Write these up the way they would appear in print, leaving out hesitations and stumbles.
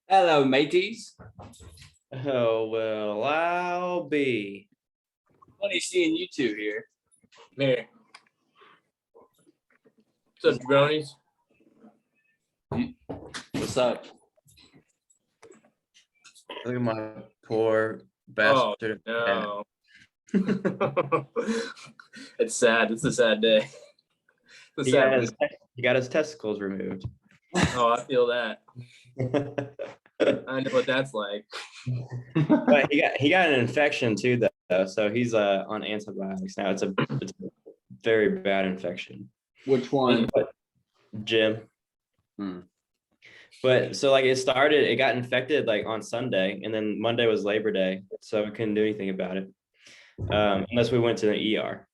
Hello, mateys. Oh, well, I'll be. Funny seeing you two here. Here. What's up, jabronis? What's up? Look at my poor bastard. No. It's sad. It's a sad day. It's a He sad got, week. he got his testicles removed. Oh, I feel that. I know what that's like. But he got an infection too, though. So he's on antibiotics now. It's a very bad infection. Which one? Jim. But so like it got infected like on Sunday, and then Monday was Labor Day, so we couldn't do anything about it unless we went to the ER,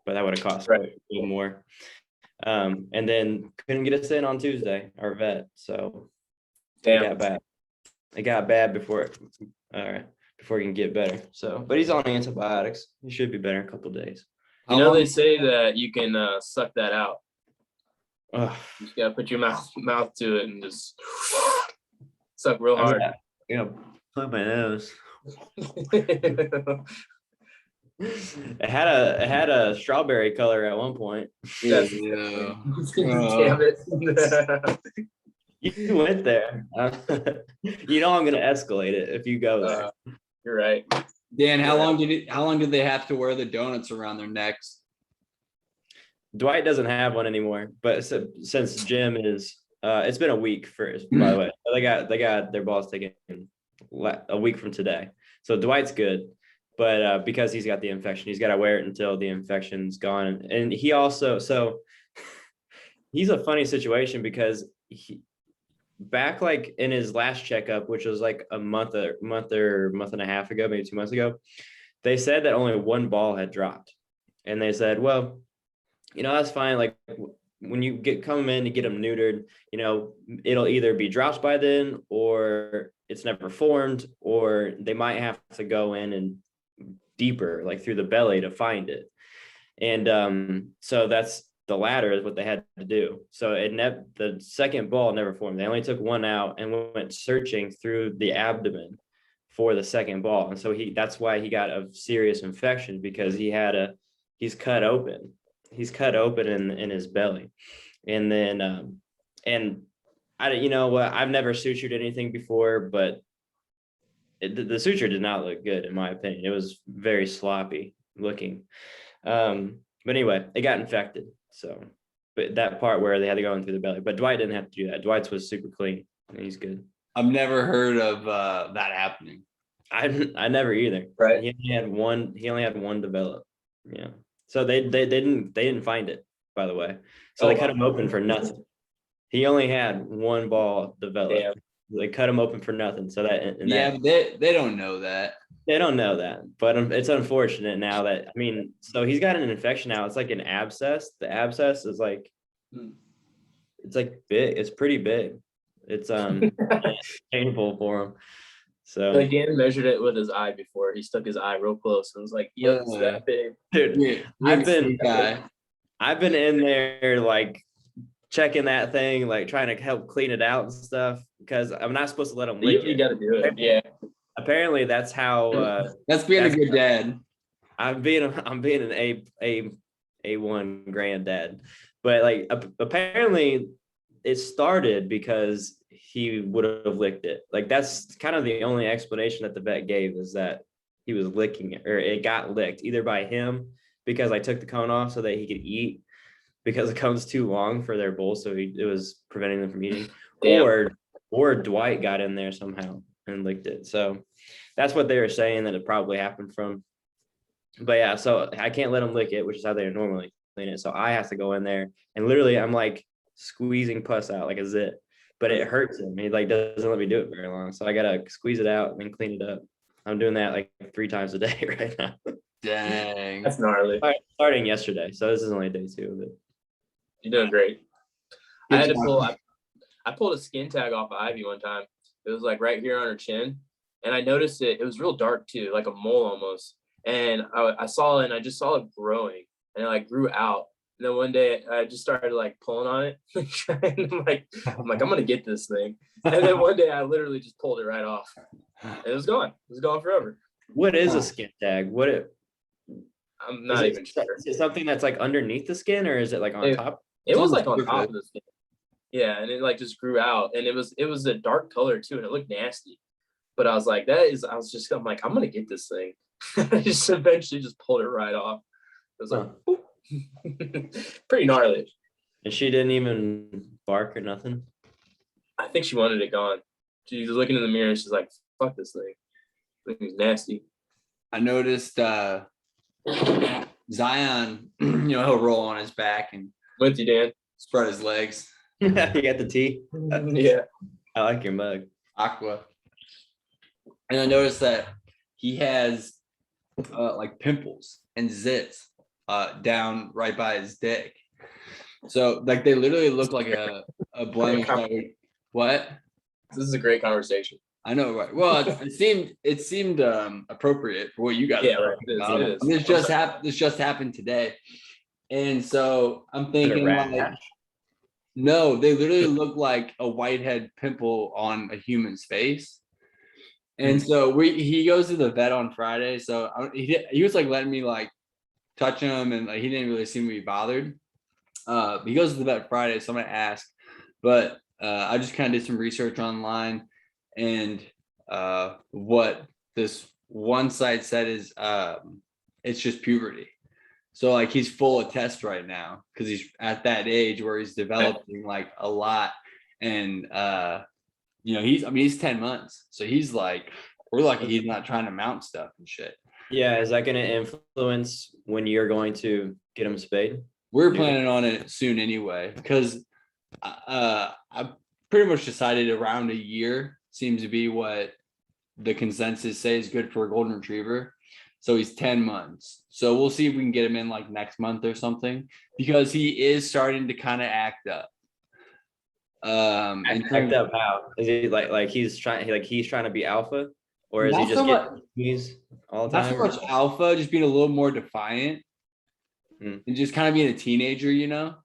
but that would have cost a little more. And then couldn't get us in on Tuesday, our vet. So Damn. it got bad. It got bad before it can get better. So, but he's on antibiotics. He should be better in a couple of days. You know, they say that you can suck that out. Ugh. You just gotta put your mouth to it and just suck real hard. Plug my nose. It had a strawberry color at one point. Damn it. You went there. You know I'm gonna escalate it if you go there. You're right. Dan, how long did they have to wear the donuts around their necks? Dwight doesn't have one anymore, but since Jim is, it's been a week first, by the way. They got their balls taken a week from today. So Dwight's good, but because he's got the infection, he's got to wear it until the infection's gone. And he also, so he's a funny situation because back like in his last checkup, which was like a month and a half ago, maybe 2 months ago, they said that only one ball had dropped. And they said, well, that's fine. Like when you come in to get them neutered, it'll either be dropped by then or it's never formed, or they might have to go in and deeper, like through the belly to find it. And so that's the latter is what they had to do. So the second ball never formed. They only took one out and went searching through the abdomen for the second ball. And so that's why he got a serious infection, because he's cut open. He's cut open in his belly. And then, and I've never sutured anything before, but the suture did not look good, in my opinion. It was very sloppy looking. But anyway, it got infected. So, but that part where they had to go in through the belly, but Dwight didn't have to do that. Dwight's was super clean and he's good. I've never heard of that happening. I never either. Right. He only had one develop. Yeah. So they didn't find it, by the way. So they cut him open for nothing. He only had one ball develop. Damn. They cut him open for nothing. So that they don't know that. They don't know that, but it's unfortunate now that, so he's got an infection now. It's like an abscess. The abscess is like, it's like big. It's pretty big. It's painful for him. So like Dan measured it with his eye before. He stuck his eye real close and was like, "Yep, it's that big." Dude, I've been in there like checking that thing, like trying to help clean it out and stuff, because I'm not supposed to let him lick it. You got to do it. Yeah. Apparently that's how. That's being a good dad. I'm being an A1 granddad, but like apparently it started because he would have licked it. Like that's kind of the only explanation that the vet gave, is that he was licking it, or it got licked either by him because I took the cone off so that he could eat, because the cone's too long for their bowl, so it was preventing them from eating. Or Dwight got in there somehow and licked it. So that's what they were saying that it probably happened from. But yeah, so I can't let him lick it, which is how they normally clean it. So I have to go in there and literally I'm like squeezing pus out like a zit, but it hurts him. He like doesn't let me do it very long. So I gotta squeeze it out and then clean it up. I'm doing that like 3 times a day right now. Dang. That's gnarly. Starting yesterday. So this is only day 2 of it. You're doing great. I pulled a skin tag off of Ivy one time. It was like right here on her chin. And I noticed it was real dark too, like a mole almost. And I saw it and I just saw it growing, and it like grew out. And then one day I just started like pulling on it. And I'm gonna get this thing. And then one day I literally just pulled it right off. And it was gone. It was gone forever. What is a skin tag? I'm not even sure. Is it something that's like underneath the skin, or is it like on top? It was on the like on top surface. of the skin. Yeah, and it like just grew out, and it was a dark color too, and it looked nasty. But I was like, I'm like, I'm gonna get this thing. I just eventually just pulled it right off. It was like, boop. Pretty gnarly. And she didn't even bark or nothing. I think she wanted it gone. She was looking in the mirror, and she's like, fuck this thing. This thing is nasty. I noticed Zion, he'll roll on his back and With you, Dan. spread his legs. You got the tea. Yeah. I like your mug. Aqua. And I noticed that he has like pimples and zits down right by his dick. So like they literally look like a blemish. What? This is a great conversation. I know, right? Well, it seemed appropriate for what you guys. Yeah, are right. talking about. It is. And this just happened today, and so I'm thinking like, no, they literally look like a whitehead pimple on a human's face. And so he goes to the vet on Friday. So he was like letting me like touch him, and like he didn't really seem to be bothered. He goes to the vet Friday, so I'm gonna ask, but I just kind of did some research online. And what this one site said is it's just puberty. So like he's full of tests right now because he's at that age where he's developing like a lot. And he's 10 months. So he's like, we're lucky he's not trying to mount stuff and shit. Yeah, is that going to influence when you're going to get him spayed? We're planning on it soon anyway, because I pretty much decided around a year seems to be what the consensus say is good for a golden retriever. So he's 10 months. So we'll see if we can get him in like next month or something, because he is starting to kind of act up. Act up how? Is he like he's trying to be alpha, or is he just getting squeezed all the time? Not so much alpha, just being a little more defiant and just kind of being a teenager,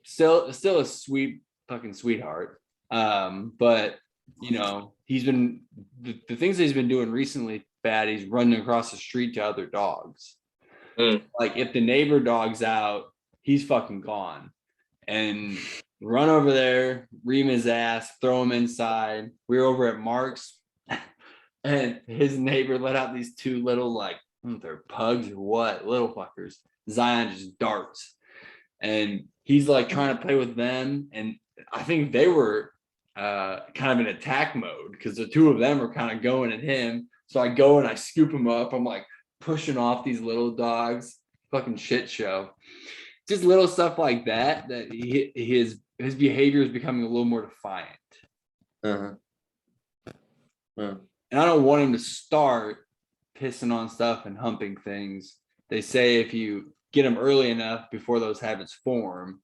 Still a sweet fucking sweetheart. But he's been the things that he's been doing recently bad. He's running across the street to other dogs. Like if the neighbor dog's out, he's fucking gone. And run over there, ream his ass, throw him inside. We were over at Mark's, and his neighbor let out these two little, like, I don't know if they're pugs or what, little fuckers. Zion just darts. And he's like trying to play with them. And I think they were kind of in attack mode because the two of them are kind of going at him. So I go and I scoop him up. I'm like pushing off these little dogs. Fucking shit show. Just little stuff like that his behavior is becoming a little more defiant. And I don't want him to start pissing on stuff and humping things. They say if you get them early enough before those habits form,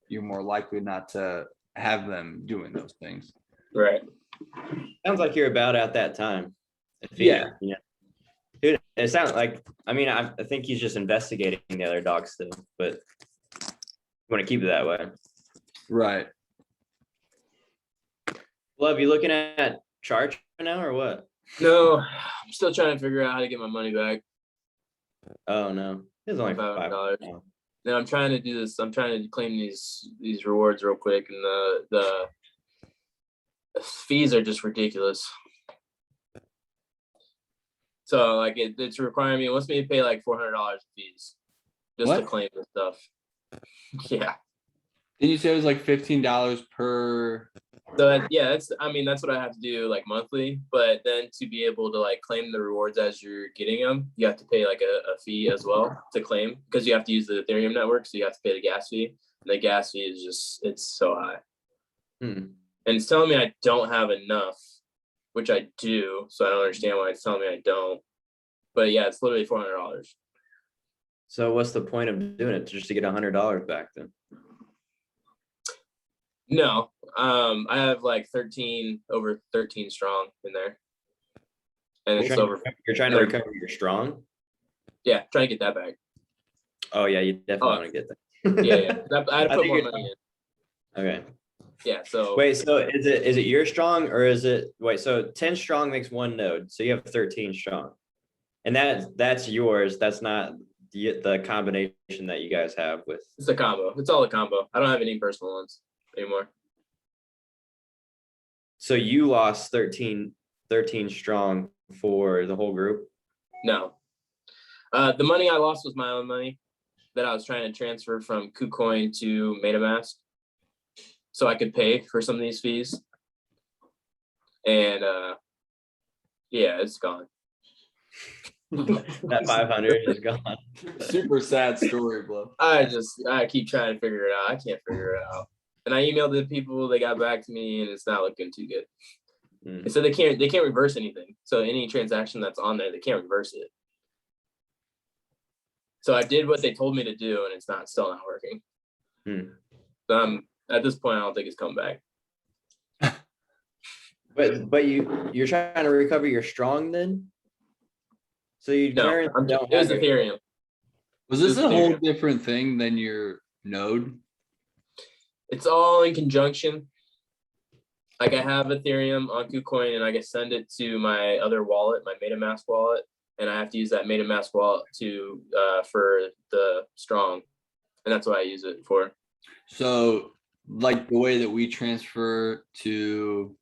you're more likely not to have them doing those things. Right. Sounds like you're about at that time. Yeah. Dude, it sounds like, I think he's just investigating the other dogs still, but you want to keep it that way. Right. Love, you looking at charge now or what? No, I'm still trying to figure out how to get my money back. Oh no, it's only $5. Then I'm trying to do this. I'm trying to claim these rewards real quick, and the fees are just ridiculous. So like it's requiring me. It wants me to pay like $400 fees just to claim this stuff. Yeah. Did you say it was like $15 per? So that's what I have to do like monthly. But then to be able to like claim the rewards as you're getting them, you have to pay like a fee as well to claim, because you have to use the Ethereum network. So you have to pay the gas fee, and the gas fee is it's so high. And it's telling me I don't have enough, which I do. So I don't understand why it's telling me I don't. But yeah, it's literally $400. So what's the point of doing it? Just to get $100 back then? No, I have like over 13 strong in there, and You're trying to recover your strong. Yeah, trying to get that back. Oh yeah, you definitely want to get that. Yeah. I had to I put think more you're- money in. Okay. Yeah. So Wait, so is it your strong or is it wait, so 10 strong makes one node, so you have 13 strong. And that's yours. That's not the combination that you guys have with. it's a combo. It's all a combo. I don't have any personal ones anymore. So you lost 13 strong for the whole group? No. The money I lost was my own money that I was trying to transfer from KuCoin to MetaMask so I could pay for some of these fees. And yeah, it's gone. That 500 is gone. Super sad story, bro. I keep trying to figure it out. I can't figure it out. And I emailed the people, they got back to me, and it's not looking too good. They said they can't reverse anything. So any transaction that's on there, they can't reverse it. So I did what they told me to do, and it's still not working. So at this point, I don't think it's come back. But you're trying to recover your strong then? So you No, it it was Ethereum. Was this It's a whole Ethereum. different thing than your node? It's all in conjunction. Like I have Ethereum on KuCoin, and I can send it to my other wallet, my MetaMask wallet, and I have to use that MetaMask wallet to for the strong, and that's what I use it for. So like the way that we transfer to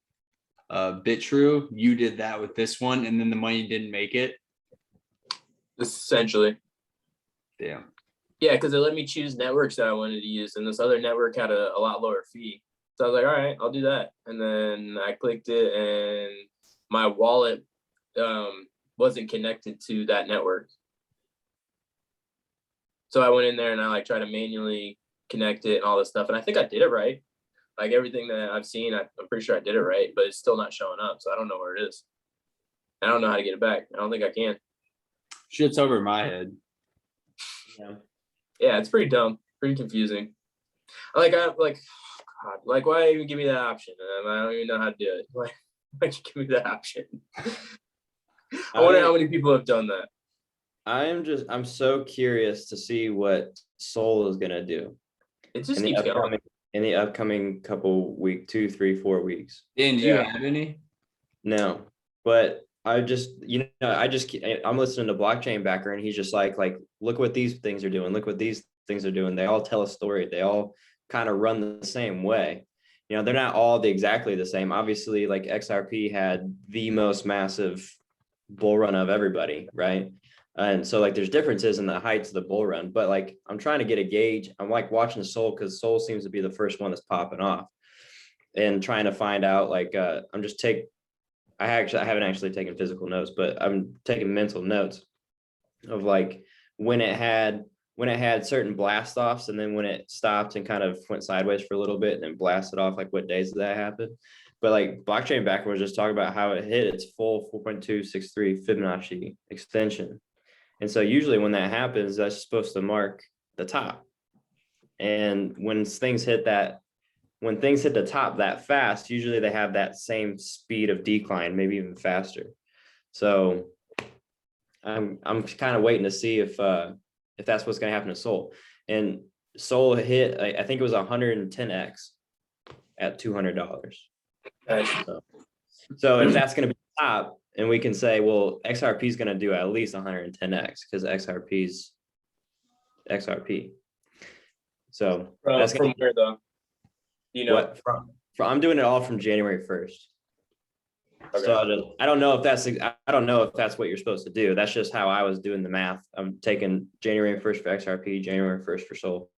BitTrue, you did that with this one, and then the money didn't make it. Essentially. Damn. Yeah, because it let me choose networks that I wanted to use, and this other network had a lot lower fee. So I was like, all right, I'll do that. And then I clicked it, and my wallet wasn't connected to that network. So I went in there and I tried to manually connect it and all this stuff. And I think I did it right. Like everything that I've seen, I'm pretty sure I did it right, but it's still not showing up. So I don't know where it is. I don't know how to get it back. I don't think I can. Shit's over my head. Yeah, it's pretty dumb, pretty confusing. God, why even give me that option? I don't even know how to do it. Why'd you give me that option? I wonder how many people have done that. I'm so curious to see what Sol is gonna do. It just keeps going. In the upcoming couple week, 2, 3, 4 weeks. Dan, do you have any? No, but I'm listening to Blockchain Backer, and he's just like, look what these things are doing. Look what these things are doing. They all tell a story. They all kind of run the same way. They're not all exactly the same. Obviously, like XRP had the most massive bull run of everybody, right? And so there's differences in the heights of the bull run, but I'm trying to get a gauge. I'm watching Sol because Sol seems to be the first one that's popping off, and trying to find out I haven't actually taken physical notes, but I'm taking mental notes of when it had certain blast offs, and then when it stopped and kind of went sideways for a little bit and then blasted off, what days did that happen? But Blockchain Backer was just talking about how it hit its full 4.263 Fibonacci extension. And so usually when that happens, that's supposed to mark the top. And when things hit the top that fast, usually they have that same speed of decline, maybe even faster. So I'm kind of waiting to see if that's what's going to happen to Sol. And Sol hit, I think it was 110x at $200. So if that's going to be top, and we can say, well, XRP is going to do at least 110x because XRP's XRP. So that's from where though? What I'm doing it all from January 1st. Okay. So I don't know if that's what you're supposed to do. That's just how I was doing the math. I'm taking January 1st for XRP, January 1st for Sol,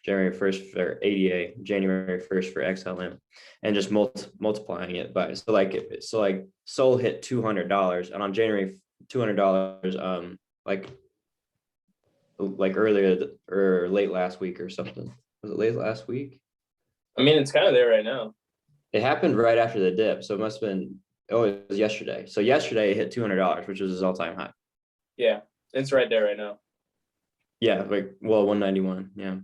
January 1st for ADA, January 1st for XLM, and just multiplying it by Sol hit $200, and on January $200 earlier or late last week or something. Was it late last week? I mean, it's kind of there right now. It happened right after the dip, so it must have been. Oh, it was yesterday. So yesterday it hit $200, which was his all-time high. Yeah, it's right there right now. Yeah, 191. Yeah.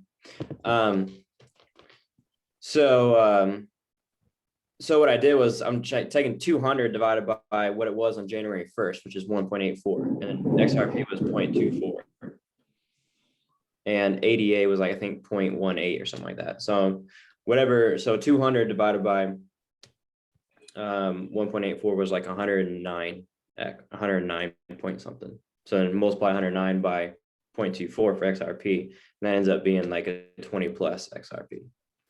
So what I did was I'm taking 200 divided by what it was on January 1st, which is 1.84, and XRP was 0.24. and ADA was like I think 0.18 or something like that. So whatever, so 200 divided by 1.84 was like 109 point something. So then multiply 109 by 0.24 for XRP, and that ends up being like a 20 plus XRP.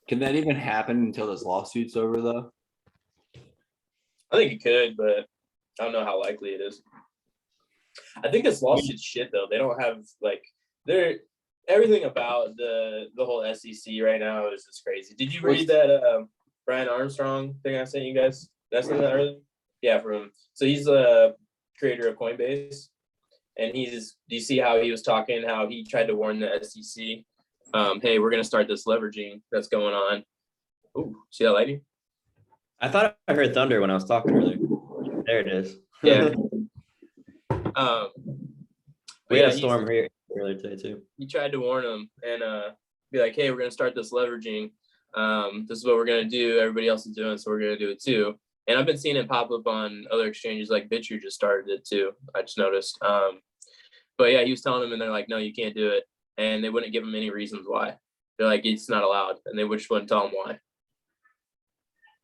Can that even happen until this lawsuit's over though? I think it could, but I don't know how likely it is. I think this lawsuit's shit though. They don't have like everything about the whole SEC right now is just crazy. Did you read that Brian Armstrong thing I sent you guys? That's in that earlier? Yeah, so he's a creator of Coinbase, and do you see how he was talking, how he tried to warn the SEC, hey, we're gonna start this leveraging that's going on. Ooh, see that lighting? I thought I heard thunder when I was talking earlier. There it is. Yeah. We had a storm here earlier today too. He tried to warn them and be like, hey, we're gonna start this leveraging. This is what we're gonna do. Everybody else is doing it, so we're gonna do it too. And I've been seeing it pop up on other exchanges, like Bitrue just started it too. I just noticed. But yeah, he was telling them, and they're like, no, you can't do it. And they wouldn't give him any reasons why. They're like, it's not allowed, and they just wouldn't tell him why.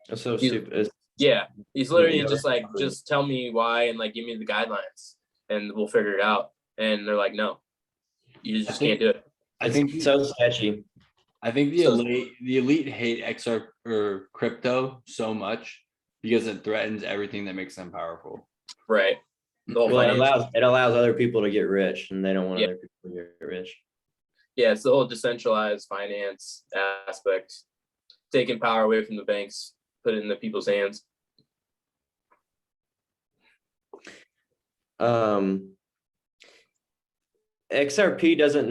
That's so stupid. Yeah, he's literally just like, just tell me why and like give me the guidelines, and we'll figure it out. And they're like, no, you just can't do it. I think so sketchy. I think the elite hate XR or crypto so much because it threatens everything that makes them powerful. Right. Well, it allows other people to get rich, and they don't want other people to get rich. Yeah, it's the whole decentralized finance aspect, taking power away from the banks, put it in the people's hands. XRP doesn't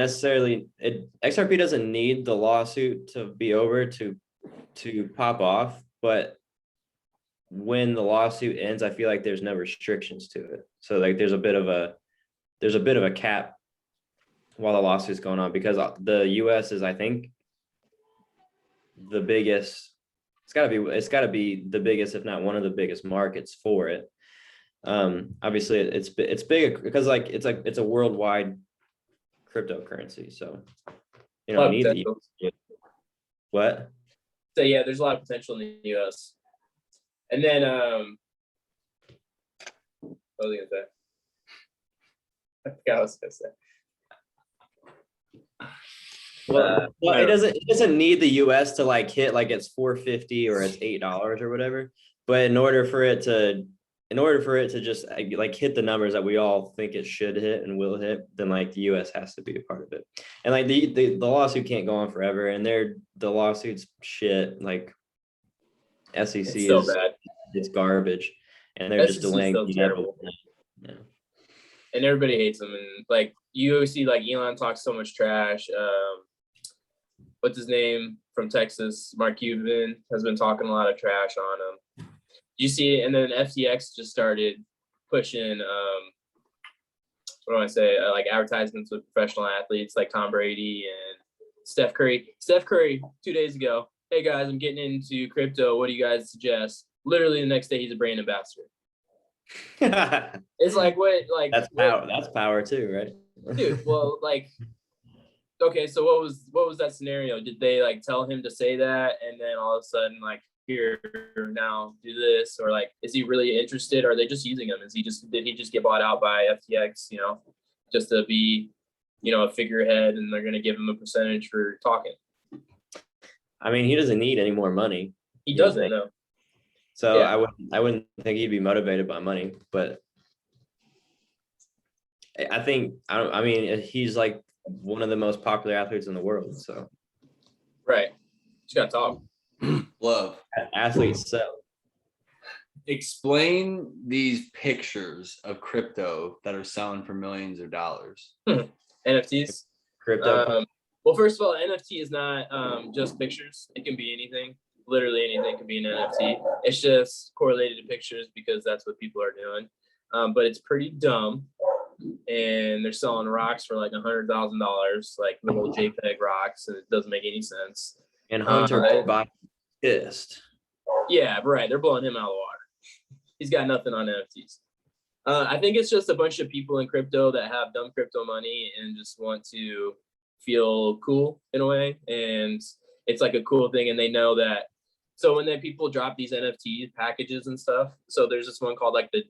need the lawsuit to be over to pop off, but when the lawsuit ends, I feel like there's no restrictions to it. So like there's a bit of a cap while the lawsuit's going on, because the US is, I think, the biggest. It's gotta be the biggest, if not one of the biggest markets for it. Obviously it's big because it's a worldwide cryptocurrency. So you don't need the what? So yeah, there's a lot of potential in the US. And then what was I gonna say? I forgot what I was gonna say. Well, it doesn't need the US to like hit like it's $4.50 or it's $8 or whatever. But in order for it to just like hit the numbers that we all think it should hit and will hit, then like the US has to be a part of it. And like the lawsuit can't go on forever, and the lawsuit's shit. Like SEC it's so is bad. It's garbage, and they're just delaying so terrible. Yeah. And everybody hates them, and like you see like Elon talks so much trash. What's his name from Texas? Mark Cuban has been talking a lot of trash on him. You see it, and then FTX just started pushing what do I say, like advertisements with professional athletes like Tom Brady and Steph Curry. Steph Curry 2 days ago, hey guys, I'm getting into crypto, what do you guys suggest? Literally the next day he's a brand ambassador. It's like what, like that's power too, right? Dude, well, like, okay, so what was that scenario? Did they like tell him to say that, and then all of a sudden like, here now do this, or like, is he really interested? Or are they just using him? Did he just get bought out by FTX, just to be, a figurehead, and they're gonna give him a percentage for talking? I mean, he doesn't need any more money. He doesn't, no. So yeah. I wouldn't think he'd be motivated by money, but I mean, he's like one of the most popular athletes in the world. So right, just gotta talk. Love athletes sell. Explain these pictures of crypto that are selling for millions of dollars. NFTs. Crypto. Well, first of all, NFT is not just pictures. It can be anything. Literally anything can be an NFT. It's just correlated to pictures because that's what people are doing. But it's pretty dumb. And they're selling rocks for like $100,000, like little JPEG rocks, and it doesn't make any sense. And Hunter Biden pissed. Yeah, right. They're blowing him out of the water. He's got nothing on NFTs. I think it's just a bunch of people in crypto that have dumb crypto money and just want to feel cool in a way, and it's like a cool thing, and they know that. So when then people drop these NFT packages and stuff, so there's this one called like the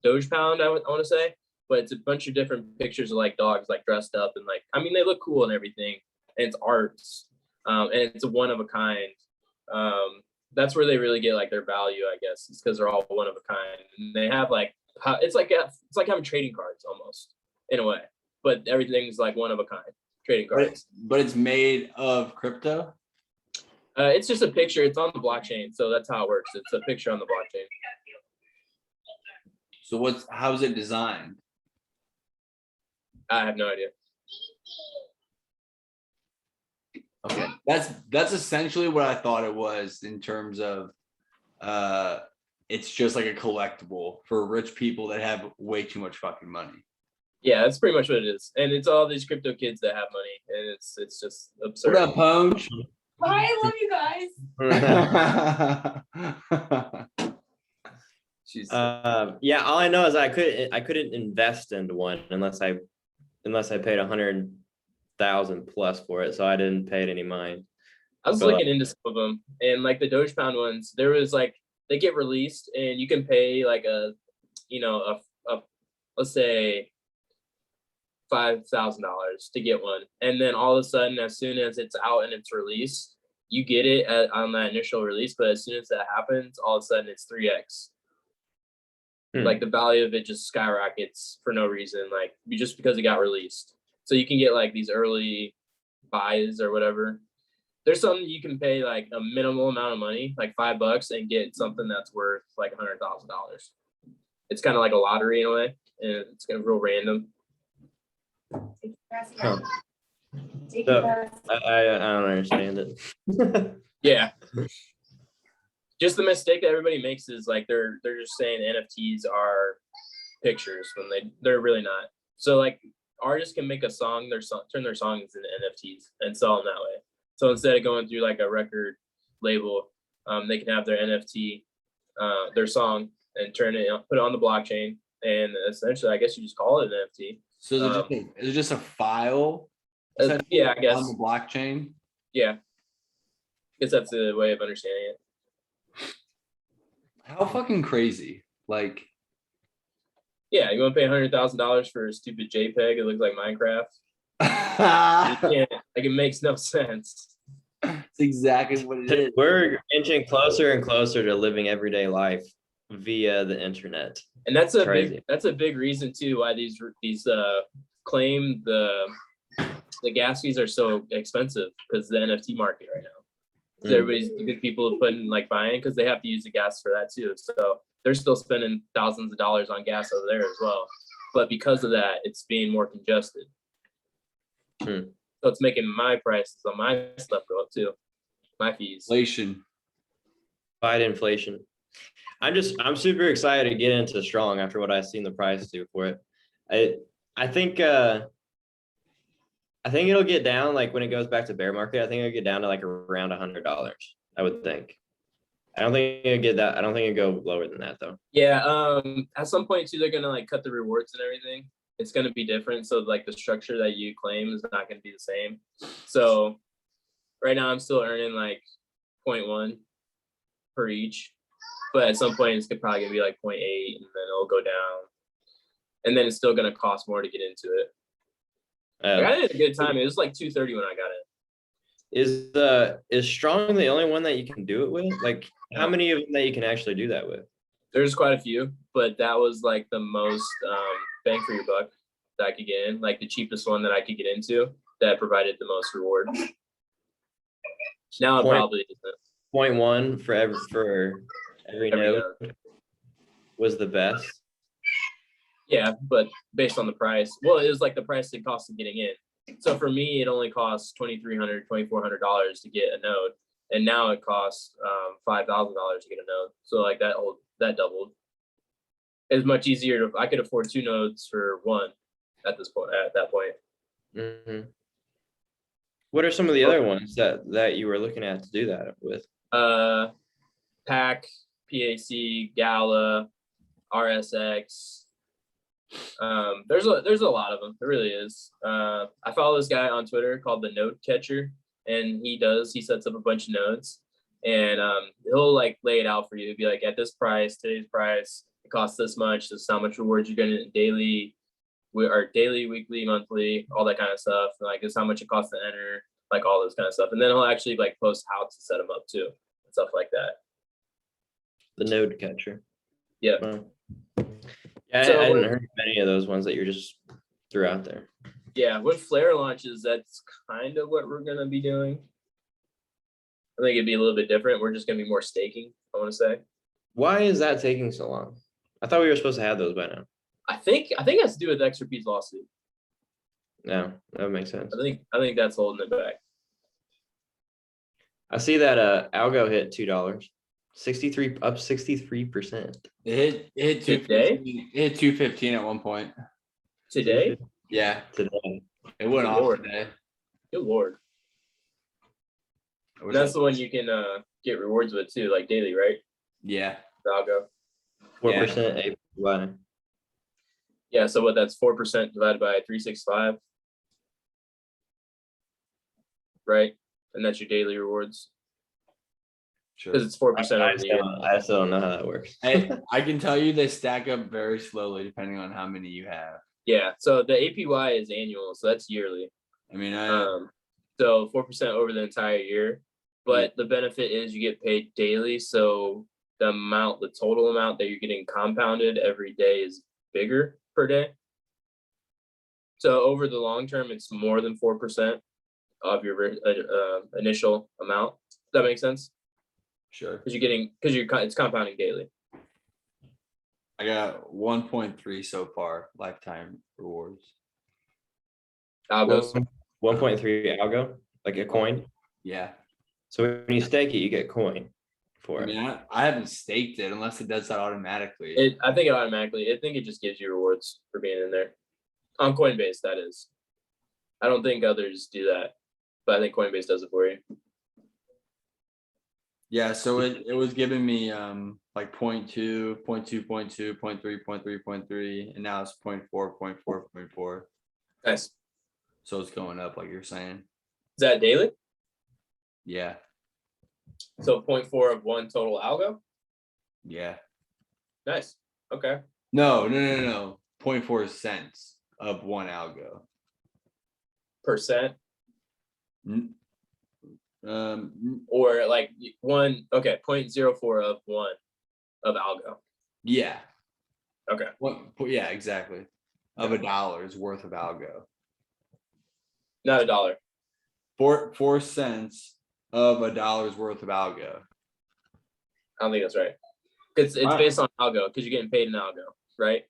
Doge Pound, I want to say, but it's a bunch of different pictures of like dogs like dressed up and like, I mean, they look cool and everything, and it's arts, and it's a one of a kind. That's where they really get like their value, I guess, is because they're all one of a kind, and they have like it's like having trading cards almost in a way, but everything's like one of a kind trading cards. But it's made of crypto. It's just a picture. It's on the blockchain, so that's how it works. It's a picture on the blockchain. So how's it designed? I have no idea. Okay, that's essentially what I thought it was in terms of it's just like a collectible for rich people that have way too much fucking money. Yeah, that's pretty much what it is. And it's all these crypto kids that have money, and it's just absurd. What up, Ponge? Bye, I love you guys. Yeah, all I know is I couldn't invest into one unless I paid 100,000 plus for it, so I didn't pay it any mind. I was looking into some of them, and like the Doge Pound ones, there was like they get released, and you can pay like a let's say $5,000 to get one, and then all of a sudden, as soon as it's out and it's released, you get it on that initial release. But as soon as that happens, all of a sudden it's 3x. Like the value of it just skyrockets for no reason, like just because it got released. So you can get like these early buys or whatever. There's some you can pay like a minimal amount of money, like $5, and get something that's worth like $100,000. It's kind of like a lottery in a way, and it's gonna be real random. Huh. So, I don't understand it. Yeah. Just the mistake that everybody makes is like they're just saying NFTs are pictures when they're really not. So like artists can make a song, turn their songs into NFTs and sell them that way. So instead of going through like a record label, they can have their NFT, their song, and put it on the blockchain, and essentially, I guess you just call it an NFT. So is it just a file? Yeah, I guess on the blockchain. Yeah, I guess that's the way of understanding it. How fucking crazy! Like, yeah, you want to pay $100,000 for a stupid JPEG? It looks like Minecraft. Like it makes no sense. It's exactly what it is. We're inching closer and closer to living everyday life via the internet, and that's a big reason too why these claim the gas fees are so expensive, because the NFT market right now. So everybody's good people putting like buying because they have to use the gas for that too. So they're still spending thousands of dollars on gas over there as well. But because of that, it's being more congested. So it's making my prices on my stuff go up too. My fees. Inflation. Fight inflation. I'm super excited to get into Strong after what I've seen the price do for it. I think it'll get down, like when it goes back to bear market. I think it'll get down to like around $100. I would think. I don't think it'll get that. I don't think it'll go lower than that though. Yeah. At some point too, they're gonna like cut the rewards and everything. It's gonna be different. So like the structure that you claim is not gonna be the same. So right now I'm still earning like 0.1 per each, but at some point it's probably gonna be like 0.8, and then it'll go down, and then it's still gonna cost more to get into it. I had a good time. It was like $230 when I got it. Is Strong the only one that you can do it with? Like, how many of them that you can actually do that with? There's quite a few, but that was like the most bang for your buck that I could get in. Like the cheapest one that I could get into that provided the most reward. Now it probably isn't. 0.1 for every node was the best. Yeah, but based on the price. Well, it was like the price it cost of getting in. So for me, it only costs $2,300, $2,400 to get a node, and now it costs $5,000 to get a node. So like that doubled. It's much easier I could afford 2 nodes for 1 at that point. Mm-hmm. What are some of the other ones that you were looking at to do that with? PAC, PAC, Gala, RSX. There's a lot of them. There really is. I follow this guy on Twitter called the Node Catcher, and he sets up a bunch of nodes, and he'll like lay it out for you. He'll be like, at this price, today's price, it costs this much. This is how much rewards you're getting daily, weekly, monthly, all that kind of stuff. And, like, this is how much it costs to enter, like all this kind of stuff. And then he'll actually like post how to set them up too, and stuff like that. The Node Catcher. Yeah. Wow. Yeah, So I hadn't heard of any of those ones that you just threw out there. Yeah, when Flare launches, that's kind of what we're gonna be doing. I think it'd be a little bit different. We're just gonna be more staking, I want to say. Why is that taking so long? I thought we were supposed to have those by now. I think it has to do with XRP's lawsuit. No, that makes sense. I think that's holding it back. I see that algo hit $2. 63 up 63%. It hit 215. It hit 215 at one point. Today? Yeah, Today. it went off Lord. today. Good lord. I wish That's I- the one you can get rewards with too, like daily, right? Yeah, The algo. 4% APY. Yeah, so what, that's 4% divided by 365. Right? And that's your daily rewards. sure. Because it's 4% over the year. I still don't know how that works. I can tell you they stack up very slowly depending on how many you have. Yeah, so the APY is annual, so that's yearly. I mean, So 4% over the entire year, but the benefit is you get paid daily. So the total amount that you're getting compounded every day is bigger per day. So over the long term, it's more than 4% of your initial amount. Does that make sense? sure. It's compounding daily. I got 1.3 so far lifetime rewards. Algos. 1.3 algo, like a coin. Yeah. So when you stake it, you get coin for I it. mean, I haven't staked it unless it does that automatically. I think it just gives you rewards for being in there. On Coinbase, that is. I don't think others do that, but I think Coinbase does it for you. Yeah, so it was giving me like 0.2, 0.2, 0.2, 0.3, 0.3, 0.3, and now it's 0.4, 0.4, 0.4. Nice. So it's going up like you're saying. Is that daily? Yeah, So 0.4 of one total algo? yeah. Nice. Okay. No. 0.4 cents of one algo. Percent Um, or like 0.04 of one of algo. yeah. Okay. Yeah, exactly. Of $1 worth of algo. Not $1. 4 cents of $1 worth of algo. I don't think that's right. It's Wow. based on algo because you're getting paid in algo, right?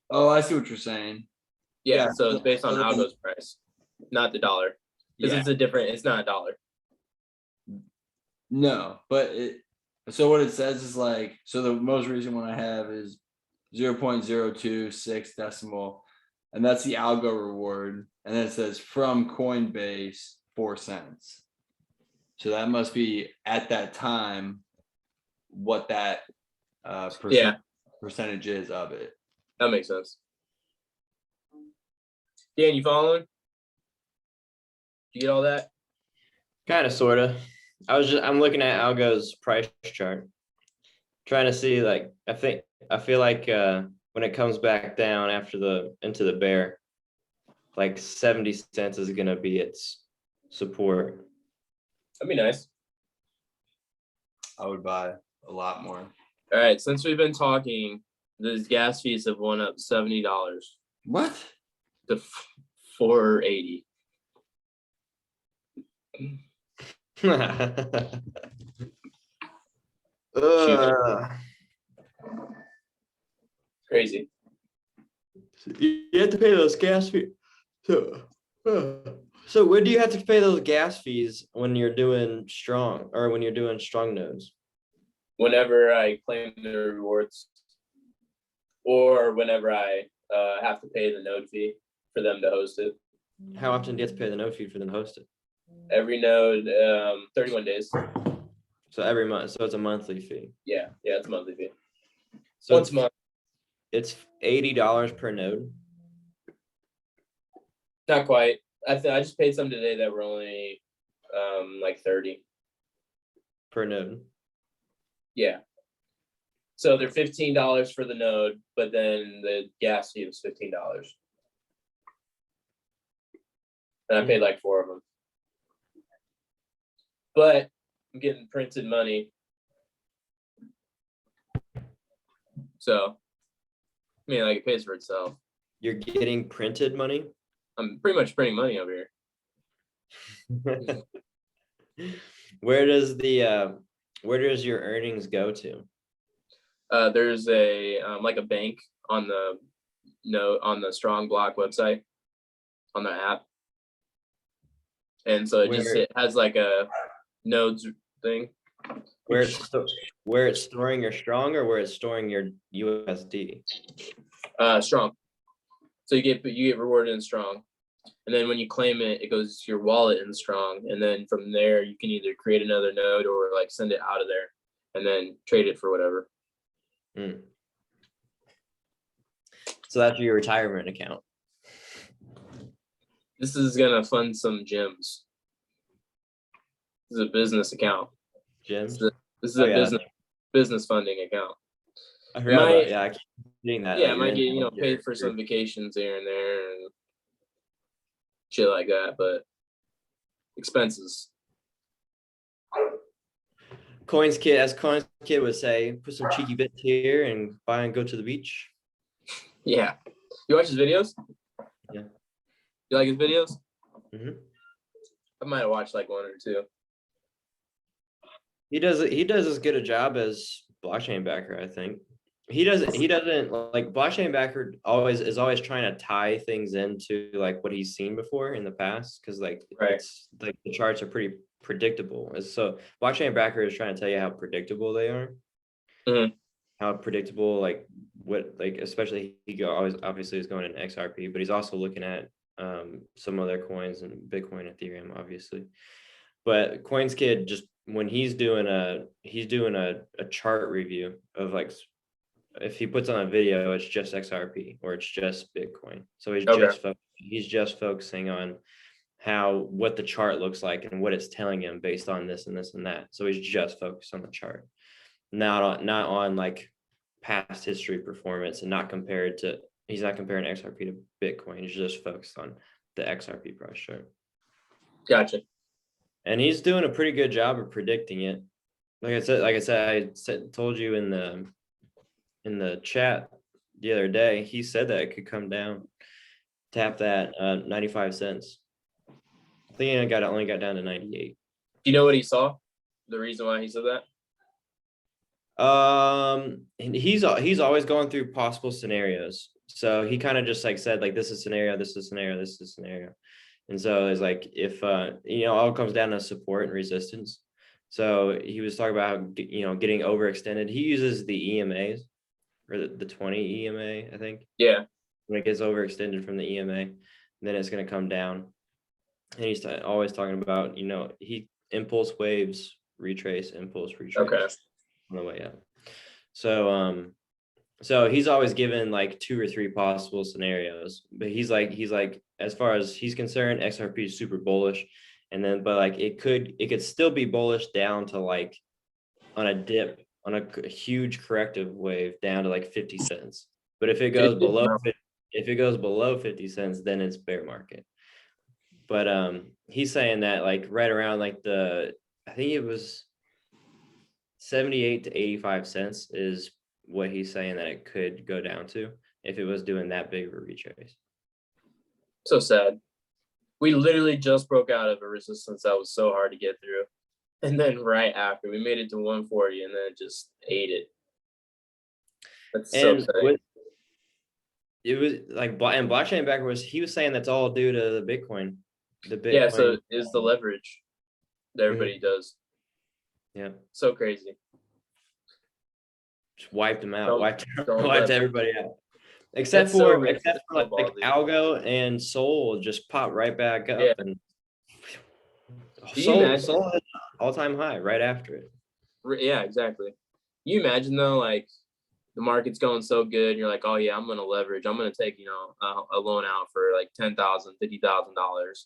Oh, I see what you're saying. Yeah. Yeah. So it's based on algo's price, not the dollar. Because Yeah. it's not $1. No, but so what it says is like, so the most recent one I have is 0.026 decimal, and that's the algo reward. And then it says from Coinbase 4 cents. So that must be at that time what that percentage is of it. That makes sense. Dan, you following? You get all that? Kind of, sort of. I'm looking at algo's price chart, trying to see, like, I feel like when it comes back down into the bear, like 70 cents is gonna be its support. That'd be nice. I would buy a lot more. All right. Since we've been talking, those gas fees have went up $70 What? to $4.80. Crazy. You have to pay those gas fees. So when do you have to pay those gas fees when you're doing strong nodes? Whenever I claim the rewards, or whenever I have to pay the node fee for them to host it. How often do you have to pay the node fee for them to host it? Every node, 31 days. So every month. So it's a monthly fee. Yeah, it's a monthly fee. So Once a month. it's $80 per node. Not quite. I just paid some today that were only like 30 per node. Yeah. So they're $15 for the node, but then the gas fee was $15. And I paid like 4 of them. But I'm getting printed money. So, I mean, like it pays for itself. You're getting printed money? I'm pretty much printing money over here. Where does your earnings go to? There's a like a bank on the Strong Block website on the app. And so it has like a nodes thing. Where it's storing your Strong or where it's storing your USD? Strong. So you get rewarded in Strong. And then when you claim it, it goes to your wallet in Strong. And then from there, you can either create another node or like send it out of there and then trade it for whatever. So that's your retirement account. This is gonna fund some gyms. This is a business account. Gyms? This is a business funding account. I forgot about, yeah, I keep seeing that. Yeah, I might get, paid for some vacations here and there and shit like that, but expenses. Coins Kid would say, put some cheeky bits here and buy and go to the beach. Yeah. You watch his videos? Yeah. You like his videos? Mm-hmm. I might have watched like 1 or 2. He does as good a job as Blockchain Backer, I think. He doesn't like Blockchain Backer is always trying to tie things into like what he's seen before in the past, because like it's like the charts are pretty predictable. So Blockchain Backer is trying to tell you how predictable they are. Mm-hmm. How predictable, like what, like especially he always obviously is going in XRP, but he's also looking at some other coins and Bitcoin, Ethereum, obviously. But Coins Kid, just when he's doing a chart review of like, if he puts on a video, it's just XRP or it's just Bitcoin. So he's just focusing on what the chart looks like and what it's telling him based on this and this and that. So he's just focused on the chart, not on like past history performance, and he's not comparing XRP to Bitcoin. He's just focused on the XRP price chart. Gotcha. And he's doing a pretty good job of predicting it. Like I said, told you in the chat the other day, he said that it could come down, tap that 95 cents. I think it only got down to 98. Do you know what he saw? The reason why he said that? And he's always going through possible scenarios. So he kind of just like said like, this is scenario, this is scenario, this is scenario. And so it's like, if all comes down to support and resistance. So he was talking about getting overextended. He uses the EMAs, or the 20 EMA, I think. Yeah. When it gets overextended from the EMA, then it's going to come down. And he's always talking about, impulse waves, retrace, impulse, retrace. Okay. On the way up. So he's always given like 2 or 3 possible scenarios, but he's like, as far as he's concerned, XRP is super bullish. And then, but like it could still be bullish down to like on a dip, on a huge corrective wave down to like 50 cents. But if it goes below 50 cents, then it's bear market. But he's saying that like right around like I think it was 78 to 85 cents is what he's saying that it could go down to if it was doing that big of a retrace. So sad. We literally just broke out of a resistance that was so hard to get through. And then right after, we made it to 140 and then it just ate it. That's so sad. It was like, and Blockchain Backer he was saying that's all due to the Bitcoin. Yeah, so is the leverage that everybody does. Yeah. So crazy. Just wiped them out. Wiped everybody out. Except That's for so like Algo and Sol just popped right back up. Yeah. And Sol is all-time high right after it. Yeah, exactly. You imagine though, like the market's going so good. You're like, oh yeah, I'm gonna leverage. I'm gonna take, you know, a loan out for like $10,000, $50,000,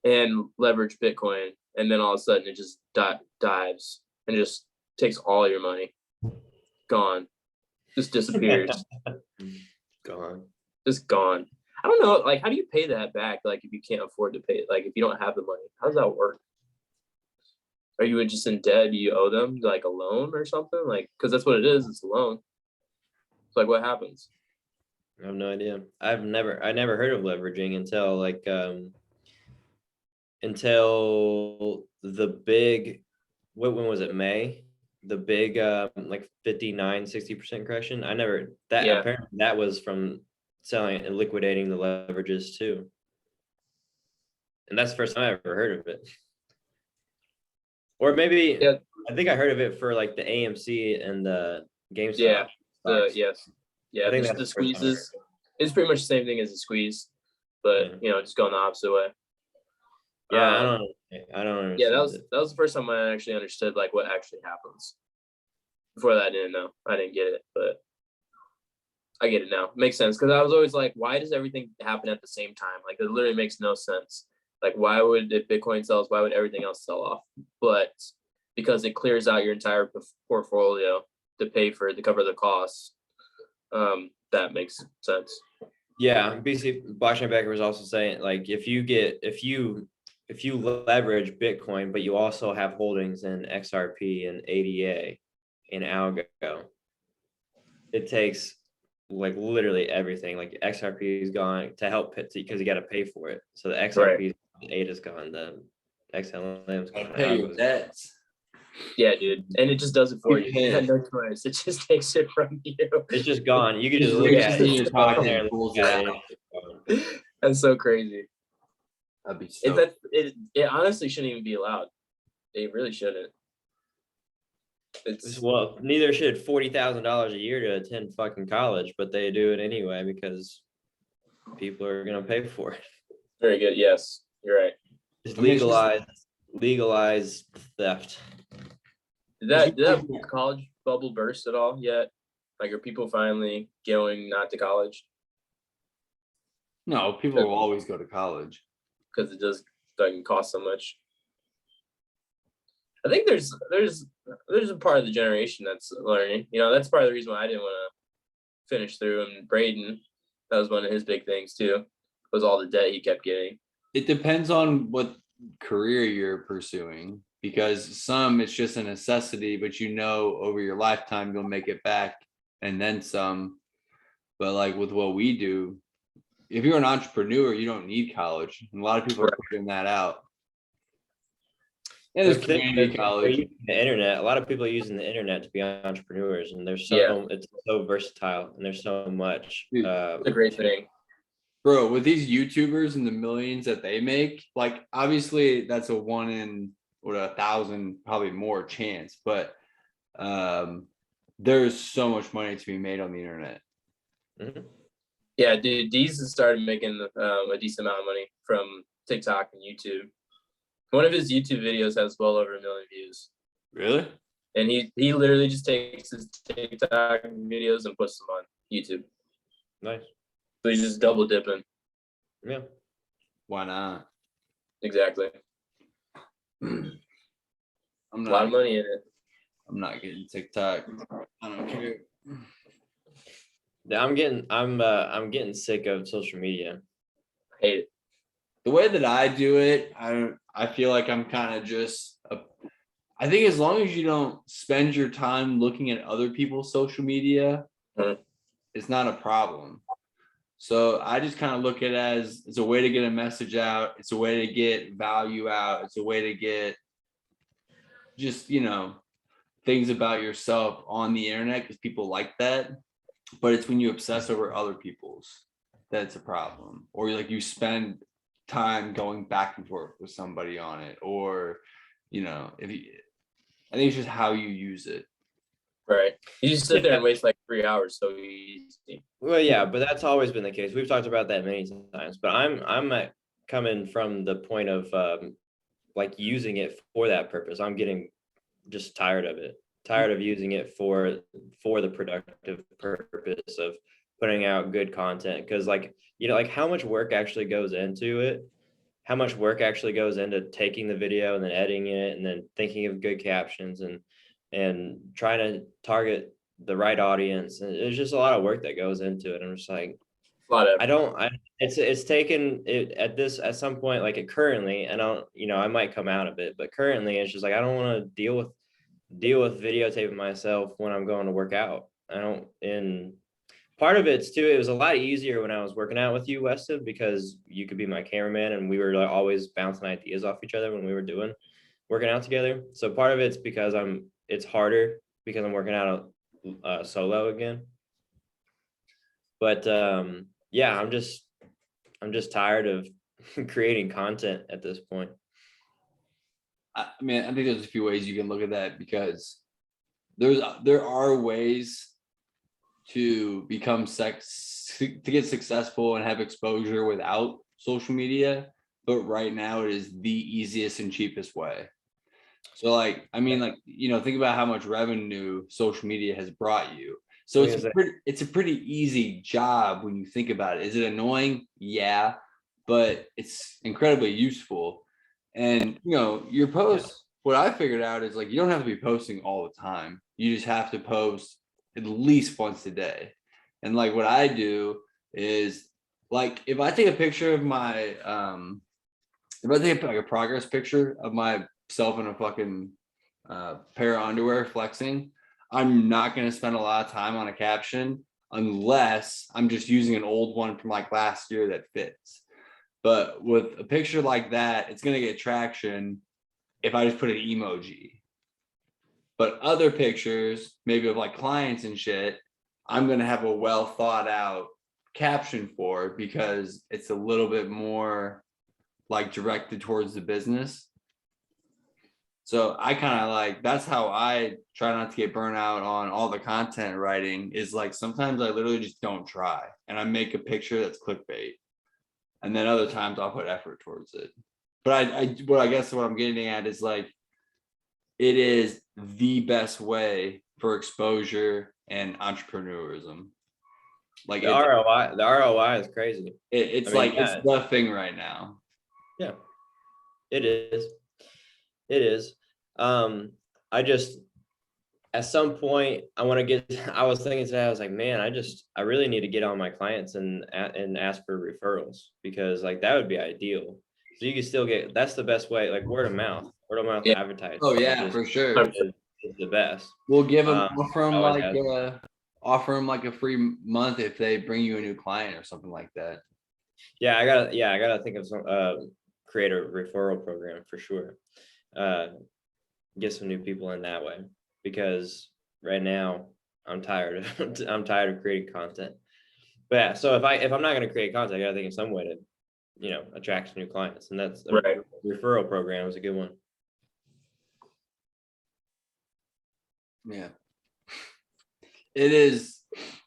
and leverage Bitcoin, and then all of a sudden it just dives and just takes all your money, gone, just disappears, Gone. just gone. I don't know, like, how do you pay that back? Like, if you can't afford to pay it, like, if you don't have the money, how does that work? Are you just in debt? Do you owe them like a loan or something? Like, because that's what it is. It's a loan. It's like, what happens? I have no idea. I never heard of leveraging until until the big, when was it, May? The big like 59-60% correction. Apparently that was from selling and liquidating the leverages too. And that's the first time I ever heard of it. Or maybe I think I heard of it for like the AMC and the GameStop. Yeah. stocks. Yeah. I think The that's the first time I heard squeezes. It's pretty much the same thing as a squeeze, but you know, just going the opposite way. Yeah, I don't understand. Yeah, that was the first time I actually understood like what actually happens. Before that, I didn't know. I didn't get it, but I get it now. Makes sense, because I was always like, why does everything happen at the same time? Like, it literally makes no sense. Like, why would, if Bitcoin sells, why would everything else sell off? But because it clears out your entire portfolio to cover the costs. That makes sense. Yeah, basically, Blockchain Backer was also saying, like, if you leverage Bitcoin, but you also have holdings in XRP and ADA and Algo, it takes like literally everything. Like XRP is gone to help it because you got to pay for it. So the XRP ADA is gone, the XLM is gone. Pay your debts. Yeah, dude, and it just does it for you. You had no choice. It just takes it from you. It's just gone. You can just look It's at just in it. your Just go in pocket there and and pulls look it at out. it. That's so crazy. That'd be so. It honestly shouldn't even be allowed. They really shouldn't. It's Well, neither should $40,000 a year to attend fucking college, but they do it anyway because people are gonna pay for it. very good. Yes, you're right. Just I mean, it's just- legalize theft. Did that college bubble burst at all yet? Like, are people finally going not to college No, people will always go to college. because it doesn't cost so much? I think there's a part of the generation that's learning. You know, that's part of the reason why I didn't want to finish through. And Braden, that was one of his big things too, was all the debt he kept getting. It depends on what career you're pursuing, because some it's just a necessity, but you know over your lifetime you'll make it back and then some. But like with what we do, if you're an entrepreneur, you don't need college. And a lot of people are figuring that out. And there's community college. The internet. A lot of people are using the internet to be entrepreneurs, and it's so versatile, and there's so much. Dude, It's a great thing. Bro, with these YouTubers and the millions that they make, like obviously that's a 1 in 1,000, probably more chance, but there's so much money to be made on the internet. Mm-hmm. Yeah, dude, Deez has started making a decent amount of money from TikTok and YouTube. One of his YouTube videos has well over 1 million views. Really? And he literally just takes his TikTok videos and puts them on YouTube. Nice. So he's just double dipping. Yeah. Why not? Exactly. I'm A lot of not money in it. I'm not getting TikTok. I don't care. Yeah, I'm getting sick of social media. I hate it. The way that I do it, I feel like I'm kind of just I think as long as you don't spend your time looking at other people's social media, it's not a problem. So I just kind of look at it as it's a way to get a message out. It's a way to get value out. It's a way to get just, things about yourself on the internet because people like that. But it's when you obsess over other people's that's a problem. Or like you spend time going back and forth with somebody on it, or I think it's just how you use it. Right. You just sit there and waste like 3 hours so easy. Well, yeah, but that's always been the case. We've talked about that many times. But I'm coming from the point of like using it for that purpose. I'm getting just tired of it. tired of using it for the productive purpose of putting out good content. Because like, you know, like how much work actually goes into it, how much work actually goes into taking the video and then editing it and then thinking of good captions and trying to target the right audience. And there's just a lot of work that goes into it. I'm just like, it's taken it at some point, like it currently, and I might come out of it, but currently it's just like, I don't want to deal with videotaping myself when I'm going to work out. And part of it's too, it was a lot easier when I was working out with you, Weston, because you could be my cameraman and we were like always bouncing ideas off each other when we were working out together. So part of it's because it's harder because I'm working out solo again. But yeah, I'm just tired of creating content at this point. I mean, I think there's a few ways you can look at that, because there are ways to become to get successful and have exposure without social media, but right now it is the easiest and cheapest way. So like, I mean, like, you know, think about how much revenue social media has brought you. So it's a pretty easy job when you think about it. Is it annoying? Yeah, but it's incredibly useful. And you know, your posts, what I figured out is like, you don't have to be posting all the time. You just have to post at least once a day. And like what I do is, like, if I take a picture of my if I take like a progress picture of myself in a fucking pair of underwear flexing, I'm not going to spend a lot of time on a caption unless I'm just using an old one from like last year that fits. But with a picture like that, it's going to get traction if I just put an emoji. But other pictures, maybe of like clients and shit, I'm going to have a well thought out caption for, because it's a little bit more like directed towards the business. So I kind of like, that's how I try not to get burnt out on all the content writing, is like, sometimes I literally just don't try and I make a picture that's clickbait. And then other times I'll put effort towards it. But I guess what I'm getting at is like, it is the best way for exposure and entrepreneurism. Like the ROI is crazy. It's the thing right now. Yeah, it is. It is. I just, at some point I was thinking today, I was like, man, I really need to get on my clients and ask for referrals, because like that would be ideal. So you can still that's the best way, like word of mouth advertising. Oh yeah, for sure. Is the best. We'll give them, offer them like a free month if they bring you a new client or something like that. Yeah, I gotta think of some create a referral program for sure. Get some new people in that way, because right now I'm tired of creating content. But yeah, so if I'm not going to create content, I gotta think of some way to, you know, attract new clients, and that's right. Referral program is a good one. Yeah, it is.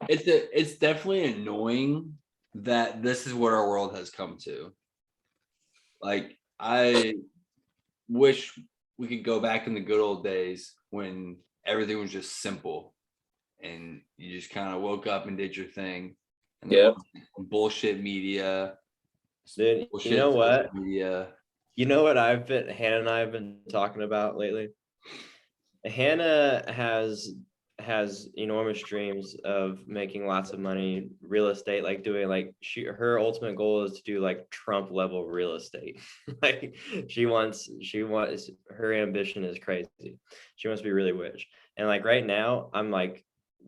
It's definitely annoying that this is what our world has come to. Like, I wish we could go back in the good old days when everything was just simple and you just kind of woke up and did your thing. And there wasn't bullshit media. Dude, you know what? Media. You know what Hannah and I have been talking about lately? Hannah has enormous dreams of making lots of money, real estate, like doing like her ultimate goal is to do like Trump level real estate. Like she wants her ambition is crazy. She wants to be really rich. And like right now I'm like,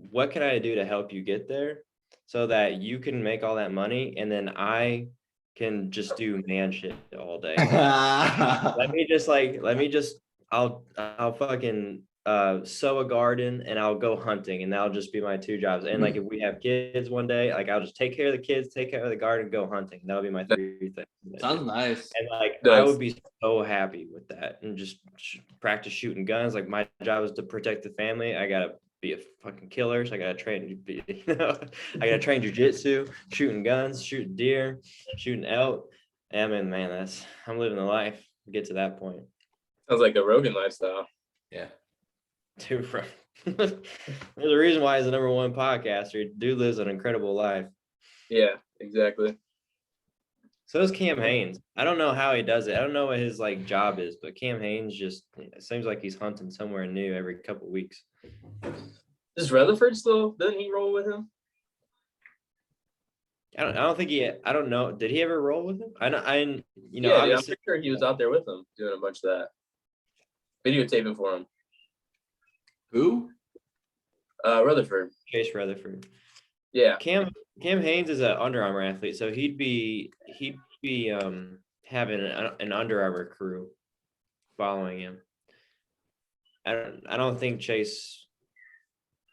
what can I do to help you get there so that you can make all that money and then I can just do man shit all day. I'll fucking sow a garden and I'll go hunting, and that'll just be my two jobs. And like if we have kids one day, like I'll just take care of the kids, take care of the garden, go hunting. That'll be my three things. Sounds nice. And like I would be so happy with that, and just practice shooting guns. Like my job is to protect the family. I gotta be a fucking killer, so I gotta train. I gotta train jujitsu, shooting guns, shooting deer, shooting elk. And I mean, man, I'm living the life to get to that point. Sounds like a Rogan lifestyle. Yeah. Dude, There's a reason why he's the #1 podcaster. Dude lives an incredible life. Yeah, exactly. So is Cam Hanes. I don't know how he does it. I don't know what his like job is, but Cam Hanes just it seems like he's hunting somewhere new every couple of weeks. Does Rutherford still? Doesn't he roll with him? I don't think I don't know. Did he ever roll with him? Yeah, dude, I'm obviously pretty sure he was out there with him doing a bunch of that, videotaping for him. Who? Rutherford. Chase Rutherford. Yeah. Cam Hanes is an Under Armour athlete, so he'd be having an Under Armour crew following him. I don't think Chase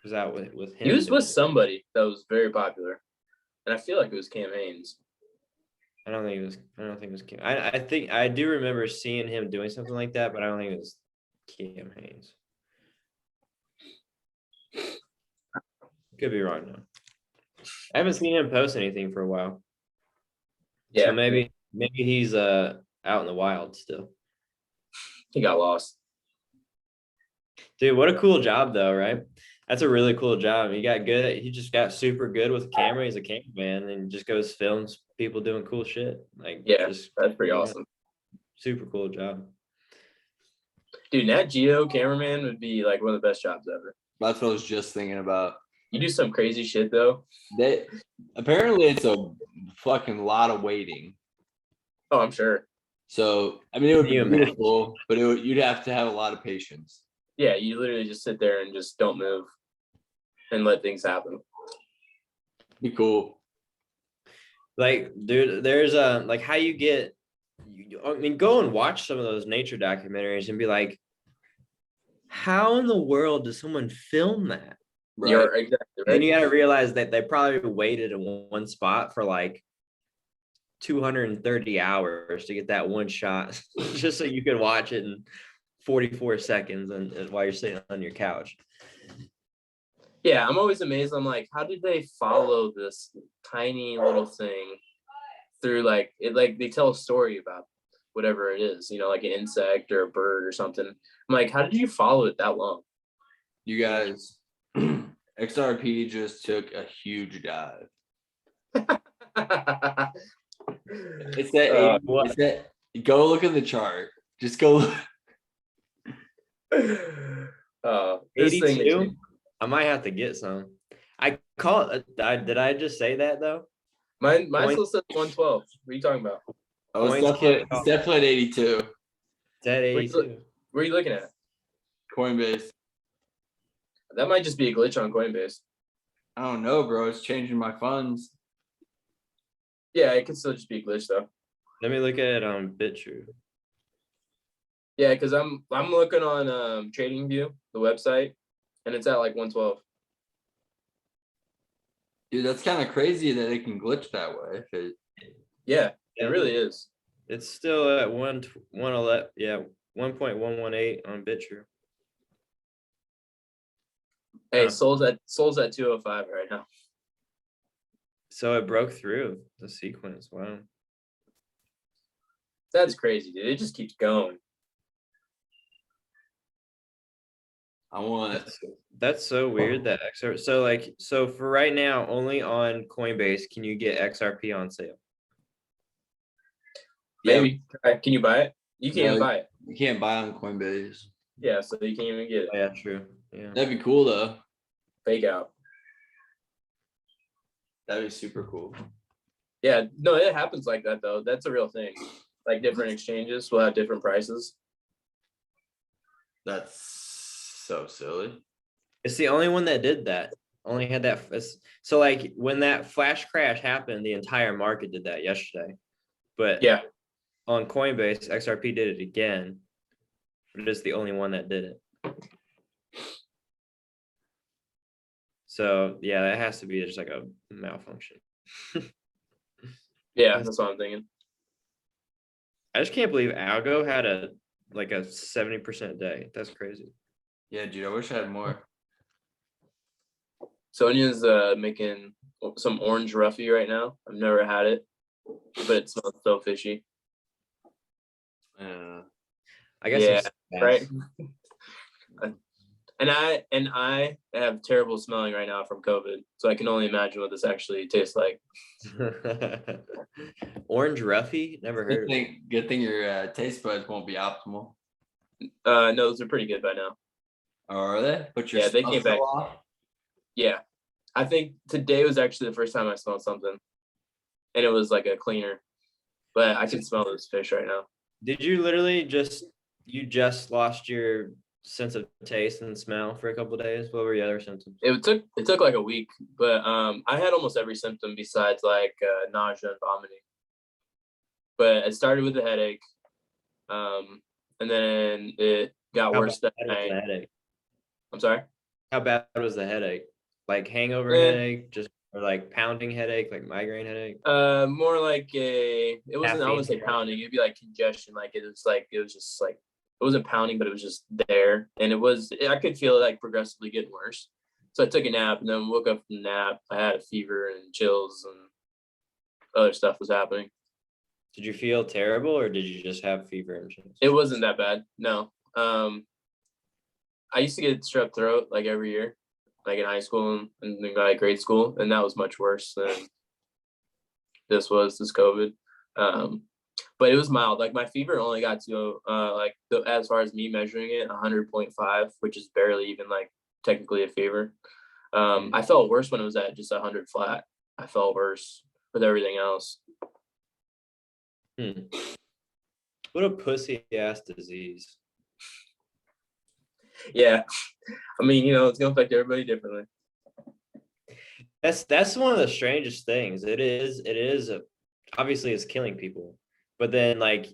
was out with him. He was with somebody that was very popular, and I feel like it was Cam Hanes. I don't think it was Cam. I think I do remember seeing him doing something like that, but I don't think it was Cam Hanes. Could be wrong though. I haven't seen him post anything for a while. Yeah, So maybe he's out in the wild still. he got lost. Dude, what a cool job though, right? That's a really cool job. He just got super good with a camera. He's a cameraman and just goes films people doing cool shit. Like Yeah, that's pretty awesome. Super cool job. Dude, Nat Geo cameraman would be like one of the best jobs ever. That's what I was just thinking about. You do some crazy shit though. Apparently it's a fucking lot of waiting. Oh, I'm sure. So I mean, it would be beautiful, but you'd have to have a lot of patience. Yeah, you literally just sit there and just don't move and let things happen. Be cool. Like, dude, there's like how you get. I mean, go and watch some of those nature documentaries and be like, how in the world does someone film that? Right. You're exactly right. And you got to realize that they probably waited in one spot for like 230 hours to get that one shot, just so you could watch it in 44 seconds and while you're sitting on your couch. Yeah, I'm always amazed. I'm like, how did they follow this tiny little thing through like it? Like they tell a story about whatever it is, like an insect or a bird or something. I'm like, how did you follow it that long? You guys, XRP just took a huge dive. It's that. It's that. Go look at the chart. Just go look. This thing 82? I might have to get some. I call it. Did I just say that though? Mine still says 112. What are you talking about? Oh, it's definitely at 82. It's at 82. Where are you looking at? Coinbase. That might just be a glitch on Coinbase. I don't know, bro. It's changing my funds. Yeah, it could still just be a glitch though. Let me look at it on BitTrue. Yeah, because I'm looking on TradingView, the website, and it's at like 112. Dude, that's kind of crazy that it can glitch that way. Yeah, it really is. It's still at 111. Yeah, 1.118 on BitTrue. Hey, Soul's at 205 right now. So it broke through the sequence. Wow. That's crazy, dude. It just keeps going. I want. That's so weird that XRP. So for right now, only on Coinbase can you get XRP on sale. Maybe. Can you buy it? You can't even buy it. You can't buy on Coinbase. Yeah, so you can't even get it. Yeah, true. Yeah. That'd be cool though. Fake out. That'd be super cool. Yeah, no, it happens like that though. That's a real thing. Like different exchanges will have different prices. That's so silly. It's the only one that did that. Only had that. So like when that flash crash happened, the entire market did that yesterday. But yeah, on Coinbase, XRP did it again. But it's the only one that did it. So yeah, that has to be just like a malfunction. yeah, that's what I'm thinking. I just can't believe Algo had a 70% day. That's crazy. Yeah, dude, I wish I had more. Sonia's making some orange roughy right now. I've never had it, but it smells so fishy. I guess yeah, right. And I have terrible smelling right now from COVID, so I can only imagine what this actually tastes like. Orange Ruffy? Never heard of it. Good thing your taste buds won't be optimal. No, those are pretty good by now. Oh, are they? But your Yeah, they smell came back. still off? Yeah, I think today was actually the first time I smelled something, and it was like a cleaner. But I can smell this fish right now. Did you literally just lost your sense of taste and smell for a couple of days? What were your other symptoms? It took like a week, but I had almost every symptom besides like nausea and vomiting. But it started with a headache, and then it got worse that night. Headache? I'm sorry. How bad was the headache? Like hangover headache, just or like pounding headache, like migraine headache? More like it wasn't. I wouldn't say Caffeine. pounding. It'd be like congestion. Like it was just like it wasn't pounding, but it was just there, and I could feel it like progressively getting worse. So I took a nap, and then woke up from the nap. I had a fever and chills, and other stuff was happening. Did you feel terrible, or did you just have fever and chills? It wasn't that bad. No. I used to get strep throat like every year, like in high school and like grade school, and that was much worse than this COVID. But it was mild. Like my fever only got to as far as me measuring it, 100.5, which is barely even like technically a fever. I felt worse when it was at just 100 flat. I felt worse with everything else. What a pussy ass disease. Yeah, I mean, it's gonna affect everybody differently. That's one of the strangest things. It is obviously it's killing people, but then like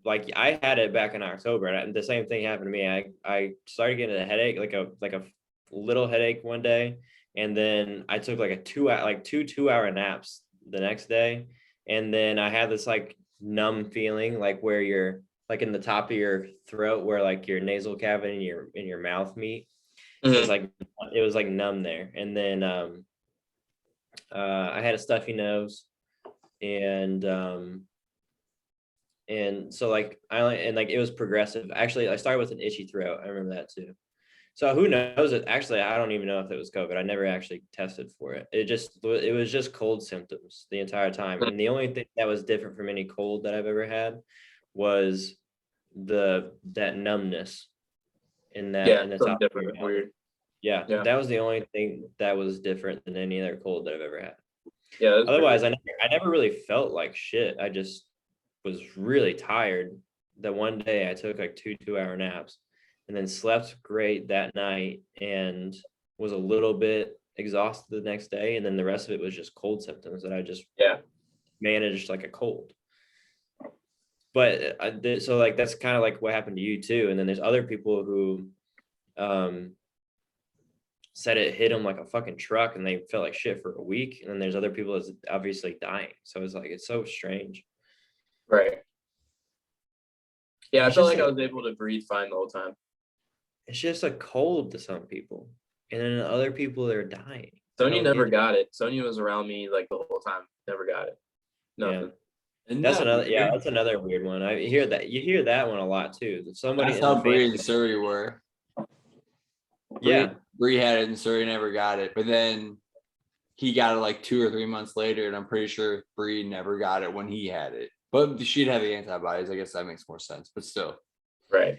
I had it back in October, and the same thing happened to me. I started getting a headache, like a little headache one day, and then I took like two 2-hour naps the next day, and then I had this like numb feeling, like where you're like in the top of your throat, where like your nasal cavity and your mouth meet. Mm-hmm. It was like numb there, and then I had a stuffy nose, and so like it was progressive. Actually, I started with an itchy throat. I remember that too. So who knows? Actually, I don't even know if it was COVID. I never actually tested for it. It was just cold symptoms the entire time, and the only thing that was different from any cold that I've ever had was that numbness in the top of your mouth. Weird. Yeah, that was the only thing that was different than any other cold that I've ever had. Yeah. Otherwise, I never really felt like shit. I just was really tired. That one day I took like 2-hour naps, and then slept great that night, and was a little bit exhausted the next day, and then the rest of it was just cold symptoms that I just managed like a cold. But so like that's kind of like what happened to you too. And then there's other people who said it hit them like a fucking truck, and they felt like shit for a week. And then there's other people that's obviously dying. So it's so strange. Right. Yeah, I felt like I was able to breathe fine the whole time. It's just a cold to some people, and then other people they're dying. Sonia never got it. Sonia was around me like the whole time. Never got it. Nothing. Yeah. That's another weird one. You hear that one a lot too. That's how Bree and Surrey were. Bree had it and Surrey never got it, but then he got it like 2 or 3 months later, and I'm pretty sure Bree never got it when he had it. But she'd have the antibodies. I guess that makes more sense, but still. Right.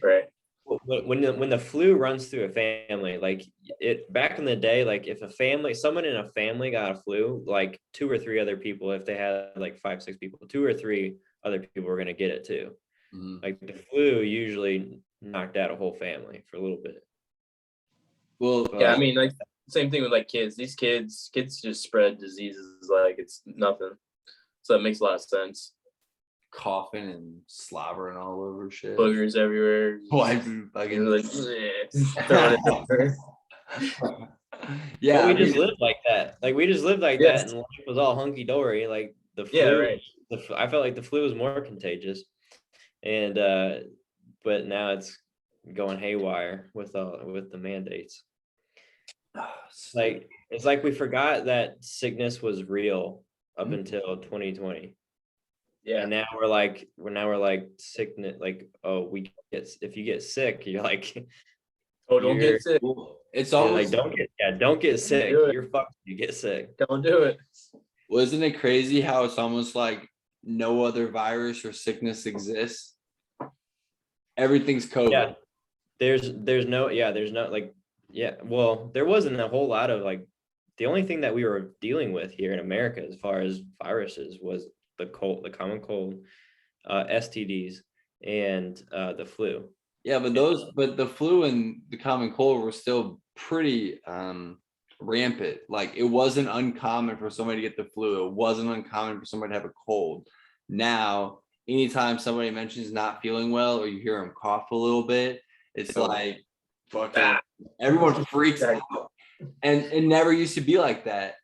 When the flu runs through a family, like it back in the day, like if someone in a family got a flu, like 2 or 3 other people, if they had like 5-6 people, 2 or 3 other people were going to get it too. Mm-hmm. Like the flu usually knocked out a whole family for a little bit. Well, yeah, I mean, like same thing with like kids. These kids just spread diseases like it's nothing. So it makes a lot of sense. Coughing and slobbering all over shit. Boogers everywhere. Yeah, we just lived like that. Like we just lived like that, and life was all hunky dory. Like the flu. Yeah, right. I felt like the flu was more contagious, and but now it's going haywire with the mandates. It's like we forgot that sickness was real up until 2020. Yeah. And now we're like sickness, like, oh, if you get sick, you're like, Oh, don't get sick. It's Like almost don't get sick. do it. You're fucked. You get sick. Don't do it. wasn't it crazy how it's almost like no other virus or sickness exists? Everything's COVID. Yeah. There's no like well, there wasn't a whole lot of like the only thing that we were dealing with here in America as far as viruses was the common cold, STDs, and the flu. Yeah, but the flu and the common cold were still pretty rampant. Like it wasn't uncommon for somebody to get the flu. It wasn't uncommon for somebody to have a cold. Now, anytime somebody mentions not feeling well or you hear them cough a little bit, it's like fucking everyone freaks out. And it never used to be like that.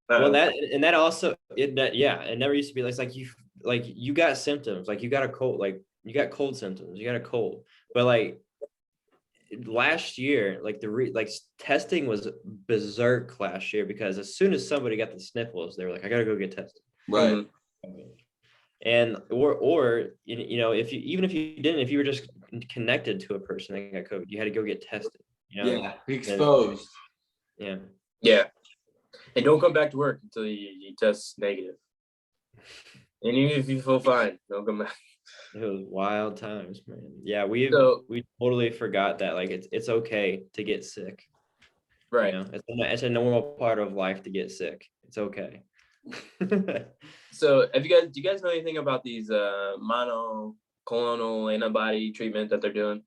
Well, that also it never used to be like you got symptoms, like you got a cold, like you got cold symptoms, you got a cold, but like last year, like testing was berserk last year because as soon as somebody got the sniffles, they were like, I gotta go get tested. Right. And or you know, if you were just connected to a person that got COVID, you had to go get tested. You know? Yeah, be exposed. Yeah. And don't come back to work until you test negative. And even if you feel fine, don't come back. It was wild times, man. Yeah, we totally forgot that like it's okay to get sick. Right. You know, it's a normal part of life to get sick. It's okay. So do you guys know anything about these monoclonal antibody treatment that they're doing?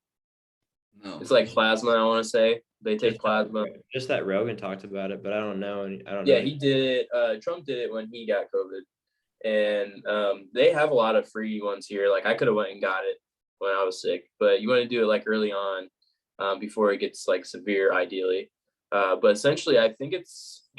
No. It's like plasma, I want to say. They take plasma. Just that Rogan talked about it, but I don't know. Yeah, he did it. Trump did it when he got COVID. And they have a lot of free ones here. Like I could have went and got it when I was sick, but you want to do it like early on before it gets like severe, ideally. But essentially, I think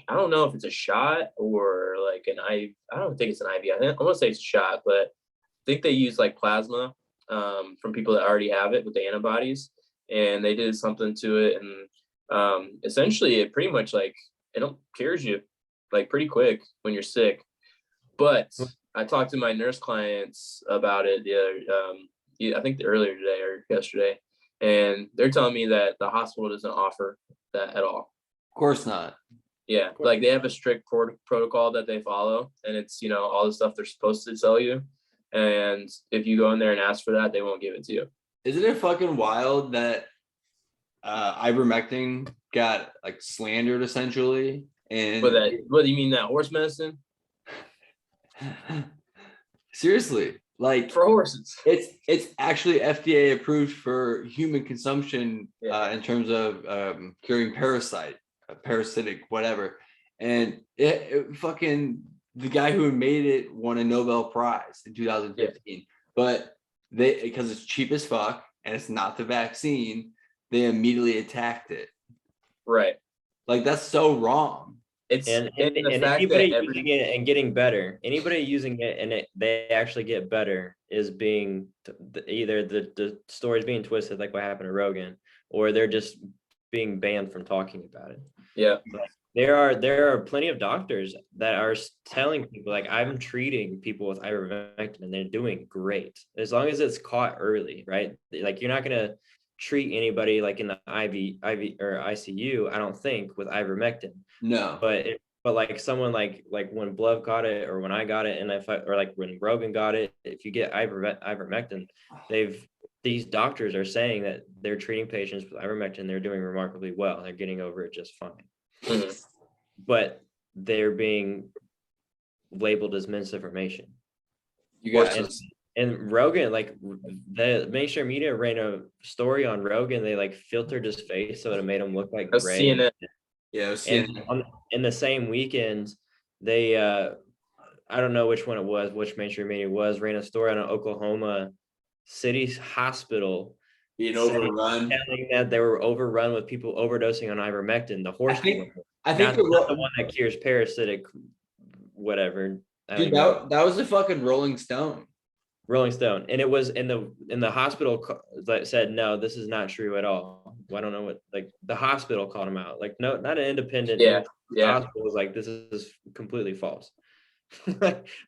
I don't know if it's a shot or like an IV. I don't think it's an IV. I want to say it's a shot, but I think they use like plasma from people that already have it with the antibodies. And they did something to it. And essentially, it pretty much like it cures you like pretty quick when you're sick. But I talked to my nurse clients about it I think earlier today or yesterday, and they're telling me that the hospital doesn't offer that at all. Of course not. Yeah, like they have a strict protocol that they follow, and it's all the stuff they're supposed to tell you. And if you go in there and ask for that, they won't give it to you. Isn't it fucking wild that ivermectin got like slandered essentially? And What do you mean, that horse medicine? Seriously, like For horses. It's actually FDA approved for human consumption in terms of curing parasitic whatever. And it fucking the guy who made it won a Nobel Prize in 2015. But because it's cheap as fuck and it's not the vaccine, they immediately attacked it. Right. Like that's so wrong. And anybody using it and getting better, anybody using it and they actually get better is being either the story's being twisted like what happened to Rogan, or they're just being banned from talking about it. Yeah. There are plenty of doctors that are telling people like I'm treating people with ivermectin and they're doing great as long as it's caught early, right? Like you're not gonna treat anybody like in the IV or ICU, I don't think, with ivermectin. No. But like someone like when Blood got it or when I got it, and or like when Rogan got it, if you get ivermectin, these doctors are saying that they're treating patients with ivermectin, they're doing remarkably well. They're getting over it just fine. Mm-hmm. But they're being labeled as misinformation. You guys. And Rogan, like the mainstream media ran a story on Rogan. They like filtered his face so it made him look like gray. CNN. Yeah, CNN. And in the same weekend, they I don't know which one it was, which mainstream media it was, ran a story on an Oklahoma City hospital being overrun, telling that they were overrun with people overdosing on ivermectin. The horse, I think not the one that cures parasitic, whatever. Dude, that was a fucking Rolling Stone. And it was in the hospital that said no, this is not true at all. I don't know what, like the hospital called him out, like no, not an independent. The hospital was like, this is completely false.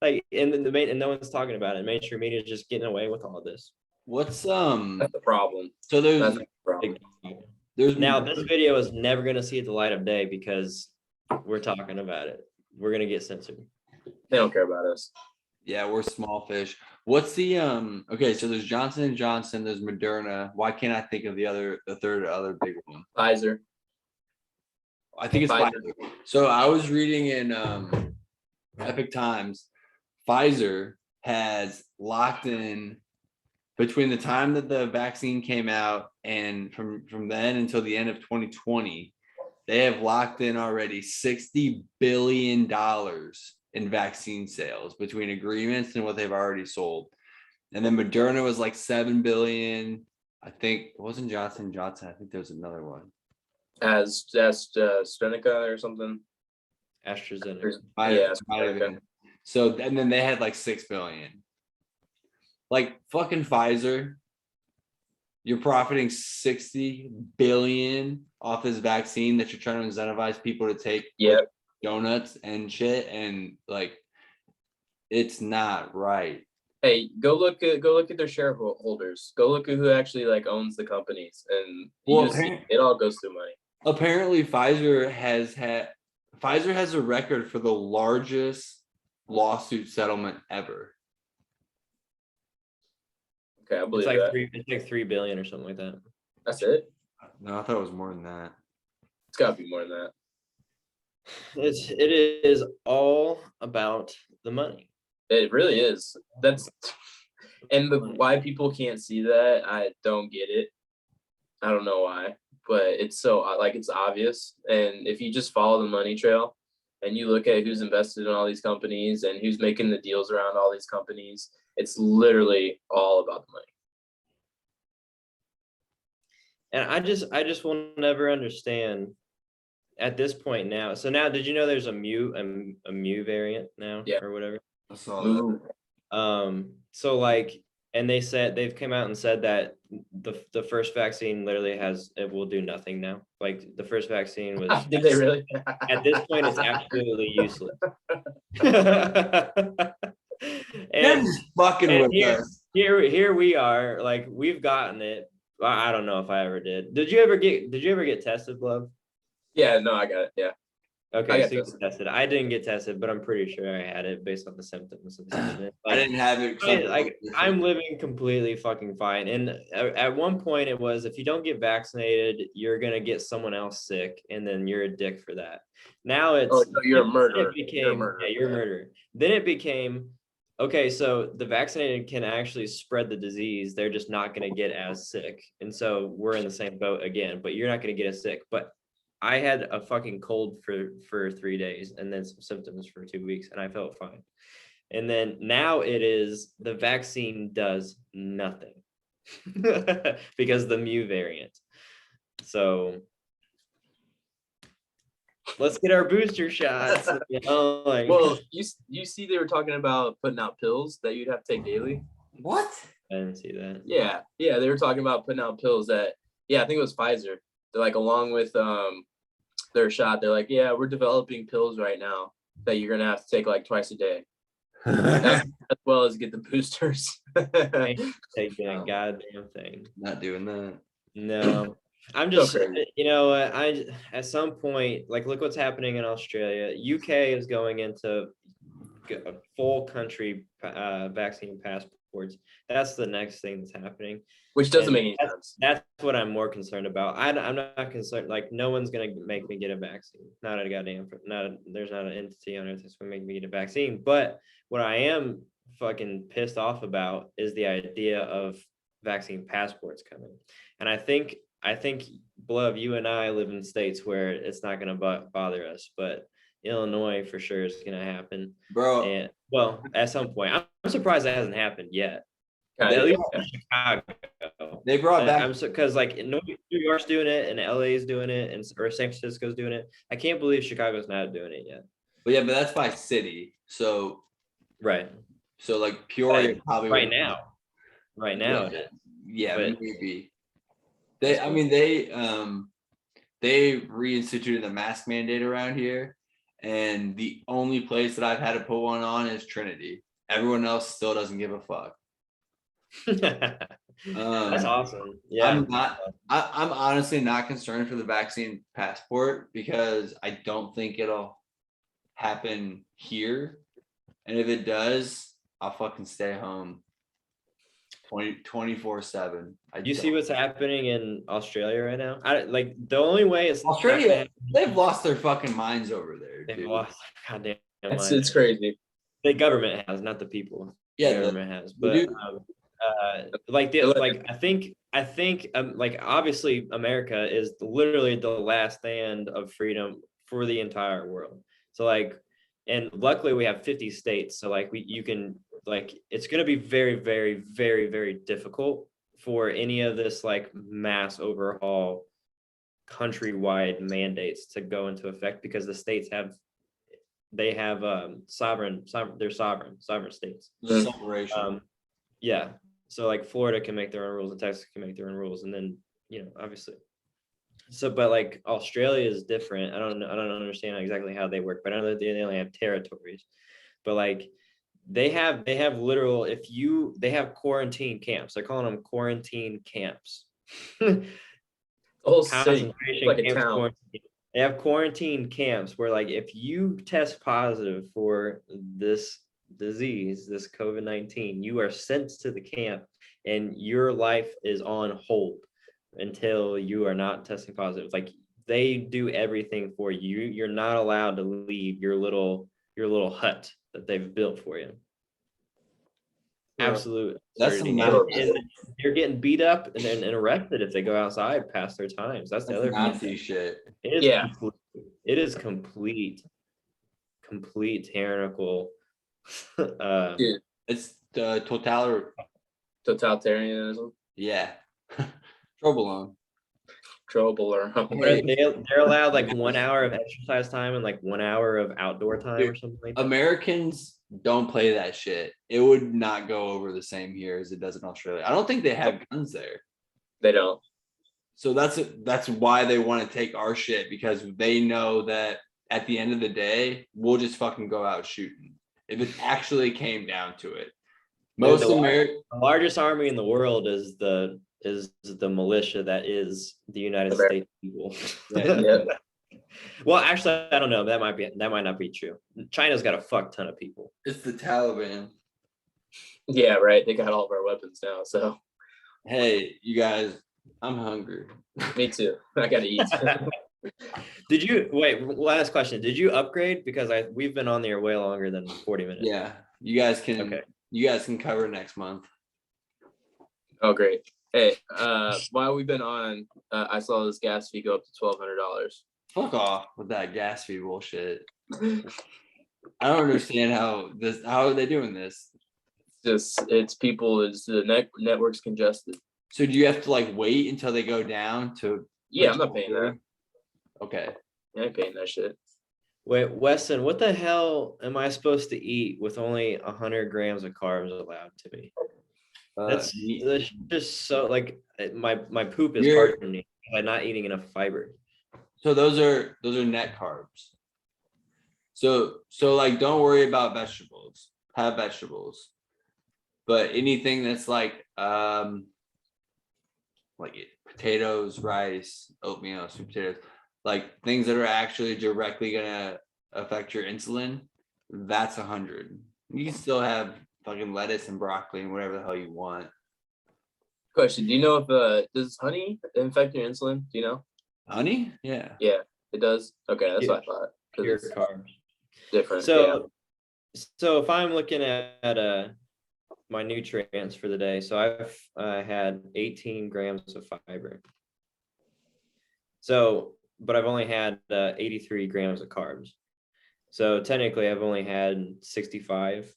Like and no one's talking about it. Mainstream media is just getting away with all this. What's that's the problem. So there's Now, this video is never going to see the light of day because we're talking about it. We're going to get censored. They don't care about us. Yeah, we're small fish. What's the okay, so there's Johnson and Johnson, there's Moderna. Why can't I think of the third other big one? Pfizer. I think it's Pfizer. Pfizer. So I was reading in Epic Times, Pfizer has locked in between the time that the vaccine came out and from then until the end of 2020, they have locked in already $60 billion in vaccine sales between agreements and what they've already sold. And then Moderna was like 7 billion. I think it wasn't Johnson & Johnson. I think there was another one. As AstraZeneca or something. AstraZeneca. Might have AstraZeneca. been. So, and then they had like 6 billion. Like fucking Pfizer, you're profiting 60 billion off this vaccine that you're trying to incentivize people to take Yep. donuts and shit, and like it's not right. Hey, go look at their shareholders. Go look at who actually like owns the companies, and you Well, just see it all goes through money. Apparently Pfizer has a record for the largest lawsuit settlement ever. Okay, I believe It's that. like 3 billion or something like that. That's it. No, I thought it was more than that. It's got to be more than that. It is all about the money. It really is. And why people can't see that, I don't get it. I don't know why, but it's so like it's obvious. And if you just follow the money trail and you look at who's invested in all these companies and who's making the deals around all these companies, it's literally all about the money. And I just will never understand at this point now. So now, did you know there's a mu variant now? Yeah. Or whatever? I saw that. So like, and they've come out and said that the first vaccine literally it will do nothing now. Like the first vaccine was Did they really? at this point it's absolutely useless. They're and just fucking and with us. here we are, like we've gotten it. I don't know if I ever did. Did you ever get tested, Love? Yeah, no, I got it. Yeah. Okay, I got so you got tested. I didn't get tested, but I'm pretty sure I had it based on the symptoms. I didn't have it. I'm living completely fucking fine. And at one point it was, if you don't get vaccinated, you're gonna get someone else sick, and then you're a dick for that. Now it's no, you're a murderer. You're a murderer. Then it became, okay, so the vaccinated can actually spread the disease. They're just not gonna get as sick. And so we're in the same boat again, but you're not gonna get as sick. But I had a fucking cold for 3 days and then some symptoms for 2 weeks, and I felt fine. And then now it is the vaccine does nothing because the mu variant. So let's get our booster shots. You know, like, Well, you see they were talking about putting out pills that you'd have to take daily. What? I didn't see that. Yeah, they were talking about putting out pills that, I think it was Pfizer. They're like, along with their shot, they're like, yeah, we're developing pills right now that you're gonna have to take like twice a day, as well as get the boosters. Take that goddamn thing. Not doing that. No, I'm just, Okay. you know, I at some point, like, look what's happening in Australia. UK is going into a full country vaccine passports. That's the next thing that's happening. Which doesn't make any sense. That's what I'm more concerned about. I'm not concerned. Like, no one's gonna make me get a vaccine. Not a goddamn. There's not an entity on earth that's gonna make me get a vaccine. But what I am fucking pissed off about is the idea of vaccine passports coming. And I think Blove, you and I live in states where it's not gonna bother us, but Illinois for sure is gonna happen, Bro. And well, at some point, I'm surprised that hasn't happened yet. Kinda, At least yeah. in Chicago. They brought back. I'm so, because like New York's doing it and LA is doing it or San Francisco's doing it. I can't believe Chicago's not doing it yet. But yeah, but that's by city. So Right. So like Peoria probably right now. Right now yeah, it is. Yeah, But- maybe. They reinstituted the mask mandate around here, and the only place that I've had to put one on is Trinity. Everyone else still doesn't give a fuck. That's awesome. Yeah. I'm honestly not concerned for the vaccine passport because I don't think it'll happen here. And if it does, I'll fucking stay home 24/7. You see what's happening in Australia right now? Like the only way it's Australia, they've lost their fucking minds over there, they've dude. lost their goddamn It's minds. crazy. The government has, not the people. Yeah, the government has, but like I think like obviously America is literally the last stand of freedom for the entire world. So like, and luckily we have 50 states. So like you can like, it's going to be very, very, very, very difficult for any of this like mass overhaul countrywide mandates to go into effect because the states have sovereign states. Separation. Yeah. So like Florida can make their own rules and Texas can make their own rules. And then, obviously. So, but like Australia is different. I don't understand exactly how they work, but I know that they only have territories. But like they have literal, they have quarantine camps. They're calling them quarantine camps. Whole city, like a town. Quarantine. They have quarantine camps where like if you test positive for this disease, this COVID-19, you are sent to the camp and your life is on hold until you are not testing positive. Like they do everything for you. You're not allowed to leave your little hut that they've built for you. Absolute. That's They're getting beat up and then arrested if they go outside past their times. That's the other Nazi shit. It is complete tyrannical. Dude, it's the totalitarianism. Yeah. Troubling. They're allowed like 1 hour of exercise time and like 1 hour of outdoor time or something like that. Americans don't play that shit. It would not go over the same here as it does in Australia. I don't think they have guns there. They don't. So that's why they want to take our shit, because they know that at the end of the day, we'll just fucking go out shooting. If it actually came down to it. The largest army in the world is the militia that is the United States people. Yeah. Well, actually, I don't know. That might not be true. China's got a fuck ton of people. It's the Taliban. Yeah, right. They got all of our weapons now. So, hey, you guys, I'm hungry. Me too. I gotta eat. Did you last question? Did you upgrade? Because we've been on there way longer than 40 minutes. Yeah, you guys can. Okay. You guys can cover next month. Oh, great. Hey, while we've been on, I saw this gas fee go up to $1,200. Fuck off with that gas fee bullshit. I don't understand how are they doing this? It's the network's congested. So do you have to like wait until they go down to? Yeah, I'm not paying that. Okay. I ain't paying that shit. Wait, Weston, what the hell am I supposed to eat with only 100 grams of carbs allowed to me? That's just so like my poop is hard for me by not eating enough fiber. So those are net carbs. So like don't worry about vegetables. Have vegetables. But anything that's like potatoes, rice, oatmeal, sweet potatoes, like things that are actually directly gonna affect your insulin, that's 100. You can still have fucking lettuce and broccoli and whatever the hell you want. Question: do you know if does honey infect your insulin? Do you know? Honey? Yeah. Yeah, it does. Okay, that's what I thought. Pure carbs. Different. So if I'm looking at my nutrients for the day, so I've had 18 grams of fiber. So, but I've only had 83 grams of carbs. So technically, I've only had 65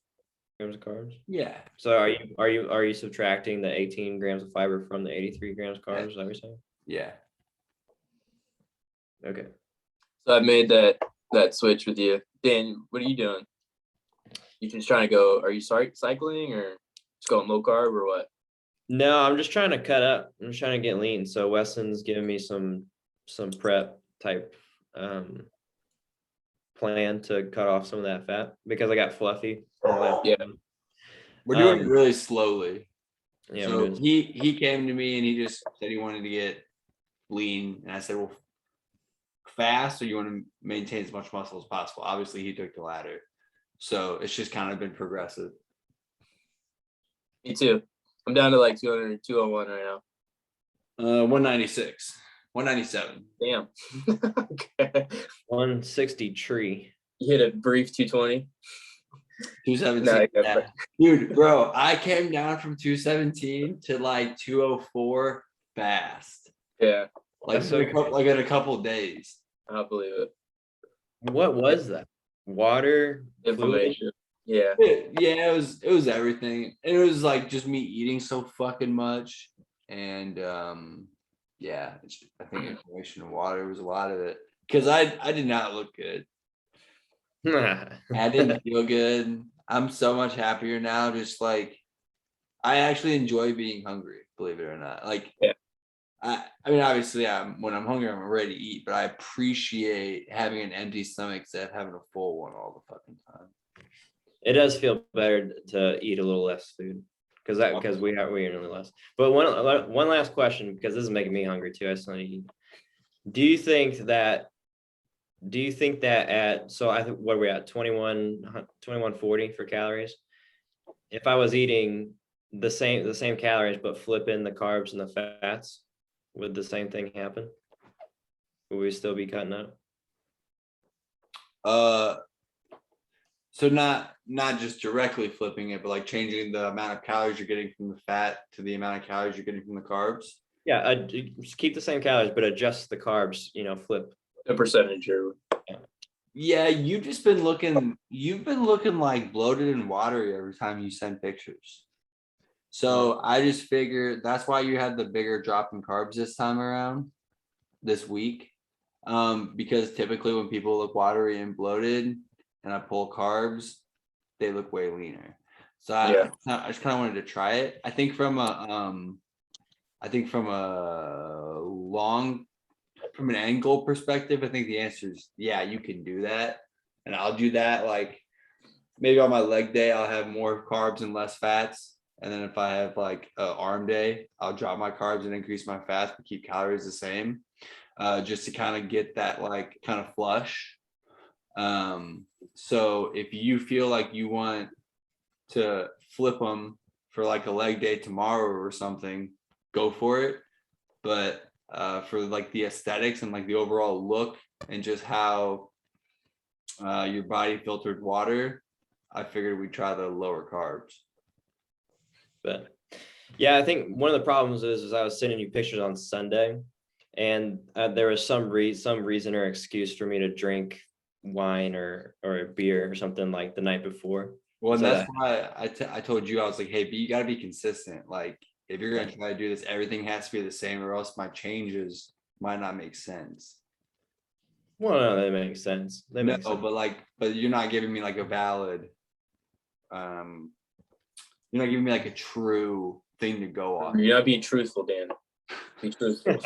grams of carbs. Yeah. So are you subtracting the 18 grams of fiber from the 83 grams of carbs? Is that what you're saying? Yeah. Okay. So I made that switch with you. Dan, what are you doing? You just trying to go? Are you cycling or just going low carb or what? No, I'm just trying to cut up. I'm just trying to get lean. So Weston's giving me some prep type plan to cut off some of that fat because I got fluffy. Yeah. We're doing it really slowly. Yeah. So he came to me and he just said he wanted to get lean, and I said, well, fast, or you want to maintain as much muscle as possible? Obviously, he took the latter. So it's just kind of been progressive. Me too. I'm down to like 200, 201 right now. 196, 197. Damn. Okay. 160 tree. You hit a brief 220. 217. No, Yeah. Dude, bro, I came down from 217 to like 204 fast. Yeah, Like, That's so in a couple of days. I believe it. What was that? Water, fluid? Inflammation. Yeah. Yeah, it was everything. It was like just me eating so fucking much. And yeah, I think inflammation and water was a lot of it. Because I did not look good. I didn't feel good. I'm so much happier now. Just like, I actually enjoy being hungry, believe it or not. Like, Yeah. I mean, obviously, when I'm hungry, I'm ready to eat, but I appreciate having an empty stomach instead of having a full one all the fucking time. It does feel better to eat a little less food because we eat really less. But one last question, because this is making me hungry too. I still need to eat. Do you think that so I think what are we at 2140 for calories? If I was eating the same calories but flip in the carbs and the fats, would the same thing happen? Would we still be cutting up? So not just directly flipping it, but like changing the amount of calories you're getting from the fat to the amount of calories you're getting from the carbs. Yeah, just keep the same calories, but adjust the carbs. Flip A percentage or Yeah, you've been looking like bloated and watery every time you send pictures. So I just figured that's why you had the bigger drop in carbs this time around, this week. Because typically when people look watery and bloated and I pull carbs, they look way leaner. So I just kind of wanted to try it. I think from an angle perspective, I think the answer is yeah, you can do that. And I'll do that. Like, maybe on my leg day, I'll have more carbs and less fats. And then if I have like an arm day, I'll drop my carbs and increase my fats, but keep calories the same, just to kind of get that like kind of flush. So if you feel like you want to flip them for like a leg day tomorrow or something, go for it. But for like the aesthetics and like the overall look and just how your body filtered water, I figured we'd try the lower carbs. But yeah, I think one of the problems is I was sending you pictures on Sunday, and there was some reason or excuse for me to drink wine or beer or something like the night before. Well, and that's why I told you, I was like, hey, but you got to be consistent. Like, if you're gonna try to do this, everything has to be the same, or else my changes might not make sense. Well, no, that makes sense. But you're not giving me like a valid. You're not giving me like a true thing to go off. You're not being truthful, Dan. Be truthful.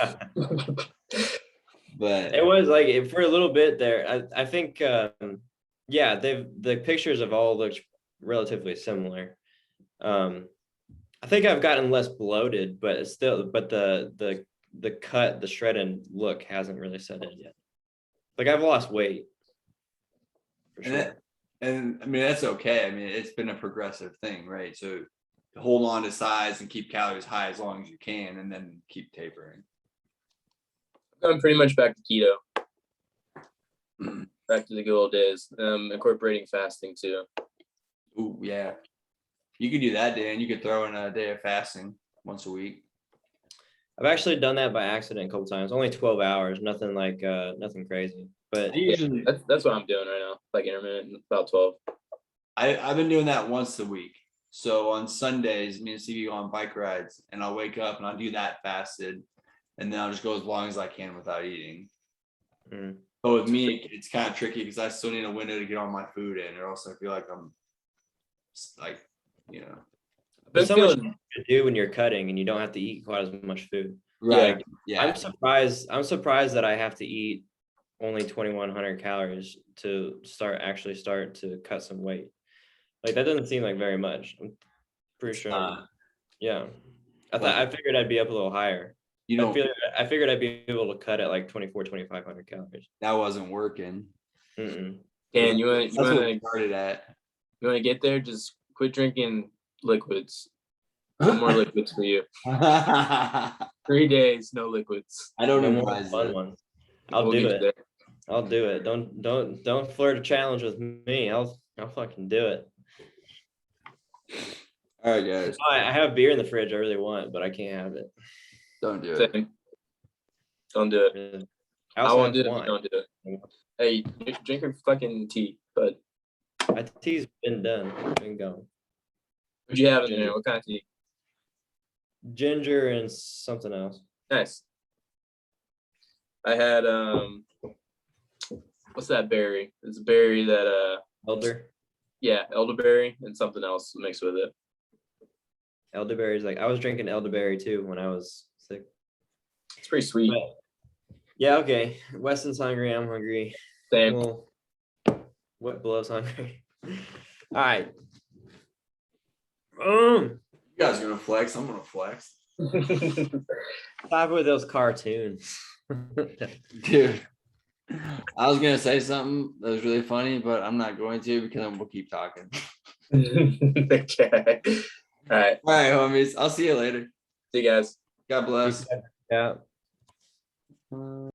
But it was like for a little bit there. I think the pictures have all looked relatively similar. I think I've gotten less bloated, but the cut, the shredded look hasn't really set in yet. Like, I've lost weight. For sure. And I mean, that's okay. I mean, it's been a progressive thing, right? So hold on to size and keep calories high as long as you can, and then keep tapering. I'm pretty much back to keto. Back to the good old days. Incorporating fasting too. Ooh, yeah. You could do that, Dan. You could throw in a day of fasting once a week. I've actually done that by accident a couple times. Only 12 hours, nothing crazy. But that's what I'm doing right now, like intermittent, about 12. I've been doing that once a week. So on Sundays, me and Stevie go on bike rides, and I'll wake up and I'll do that fasted, and then I'll just go as long as I can without eating. But with me, it's kind of tricky because I still need a window to get all my food in, or else I feel like I'm like, There's so much to do when you're cutting and you don't have to eat quite as much food. Right. Yeah. I'm surprised that I have to eat only 2,100 calories to start to cut some weight. Like, that doesn't seem like very much. I'm pretty sure. Yeah. I figured I'd be up a little higher. You know, I figured I'd be able to cut at like 2,500 calories. that wasn't working. Mm-mm. And That's what we started at. you want to get there? Just quit drinking liquids. No more liquids for you. I 3 days, no liquids. don't No more advise fun it. ones. I'll We'll do get you it. there. I'll do it. Don't flirt a challenge with me. I'll fucking do it. All right, guys, I have beer in the fridge I really want, but I can't have it. don't do it. Same. Don't do it. I I also won't do have it if you wine. don't do it. Hey, drink your fucking tea. But My tea's been done. Been gone. what'd you have in Ginger. there? What kind of tea? Ginger and something else. Nice. I had what's that berry? It's a berry that Elder. yeah, elderberry and something else mixed with it. Elderberry is like I was drinking elderberry too when I was sick. It's pretty sweet. But, yeah, okay. Weston's hungry. I'm hungry. Same. Well, what blows hungry? All right. You guys gonna flex? I'm gonna flex, Stop with those cartoons. dude. I was gonna say something that was really funny, but I'm not going to because we'll keep talking. Okay. All right. All right, homies. I'll see you later. See you guys. God bless. Yeah.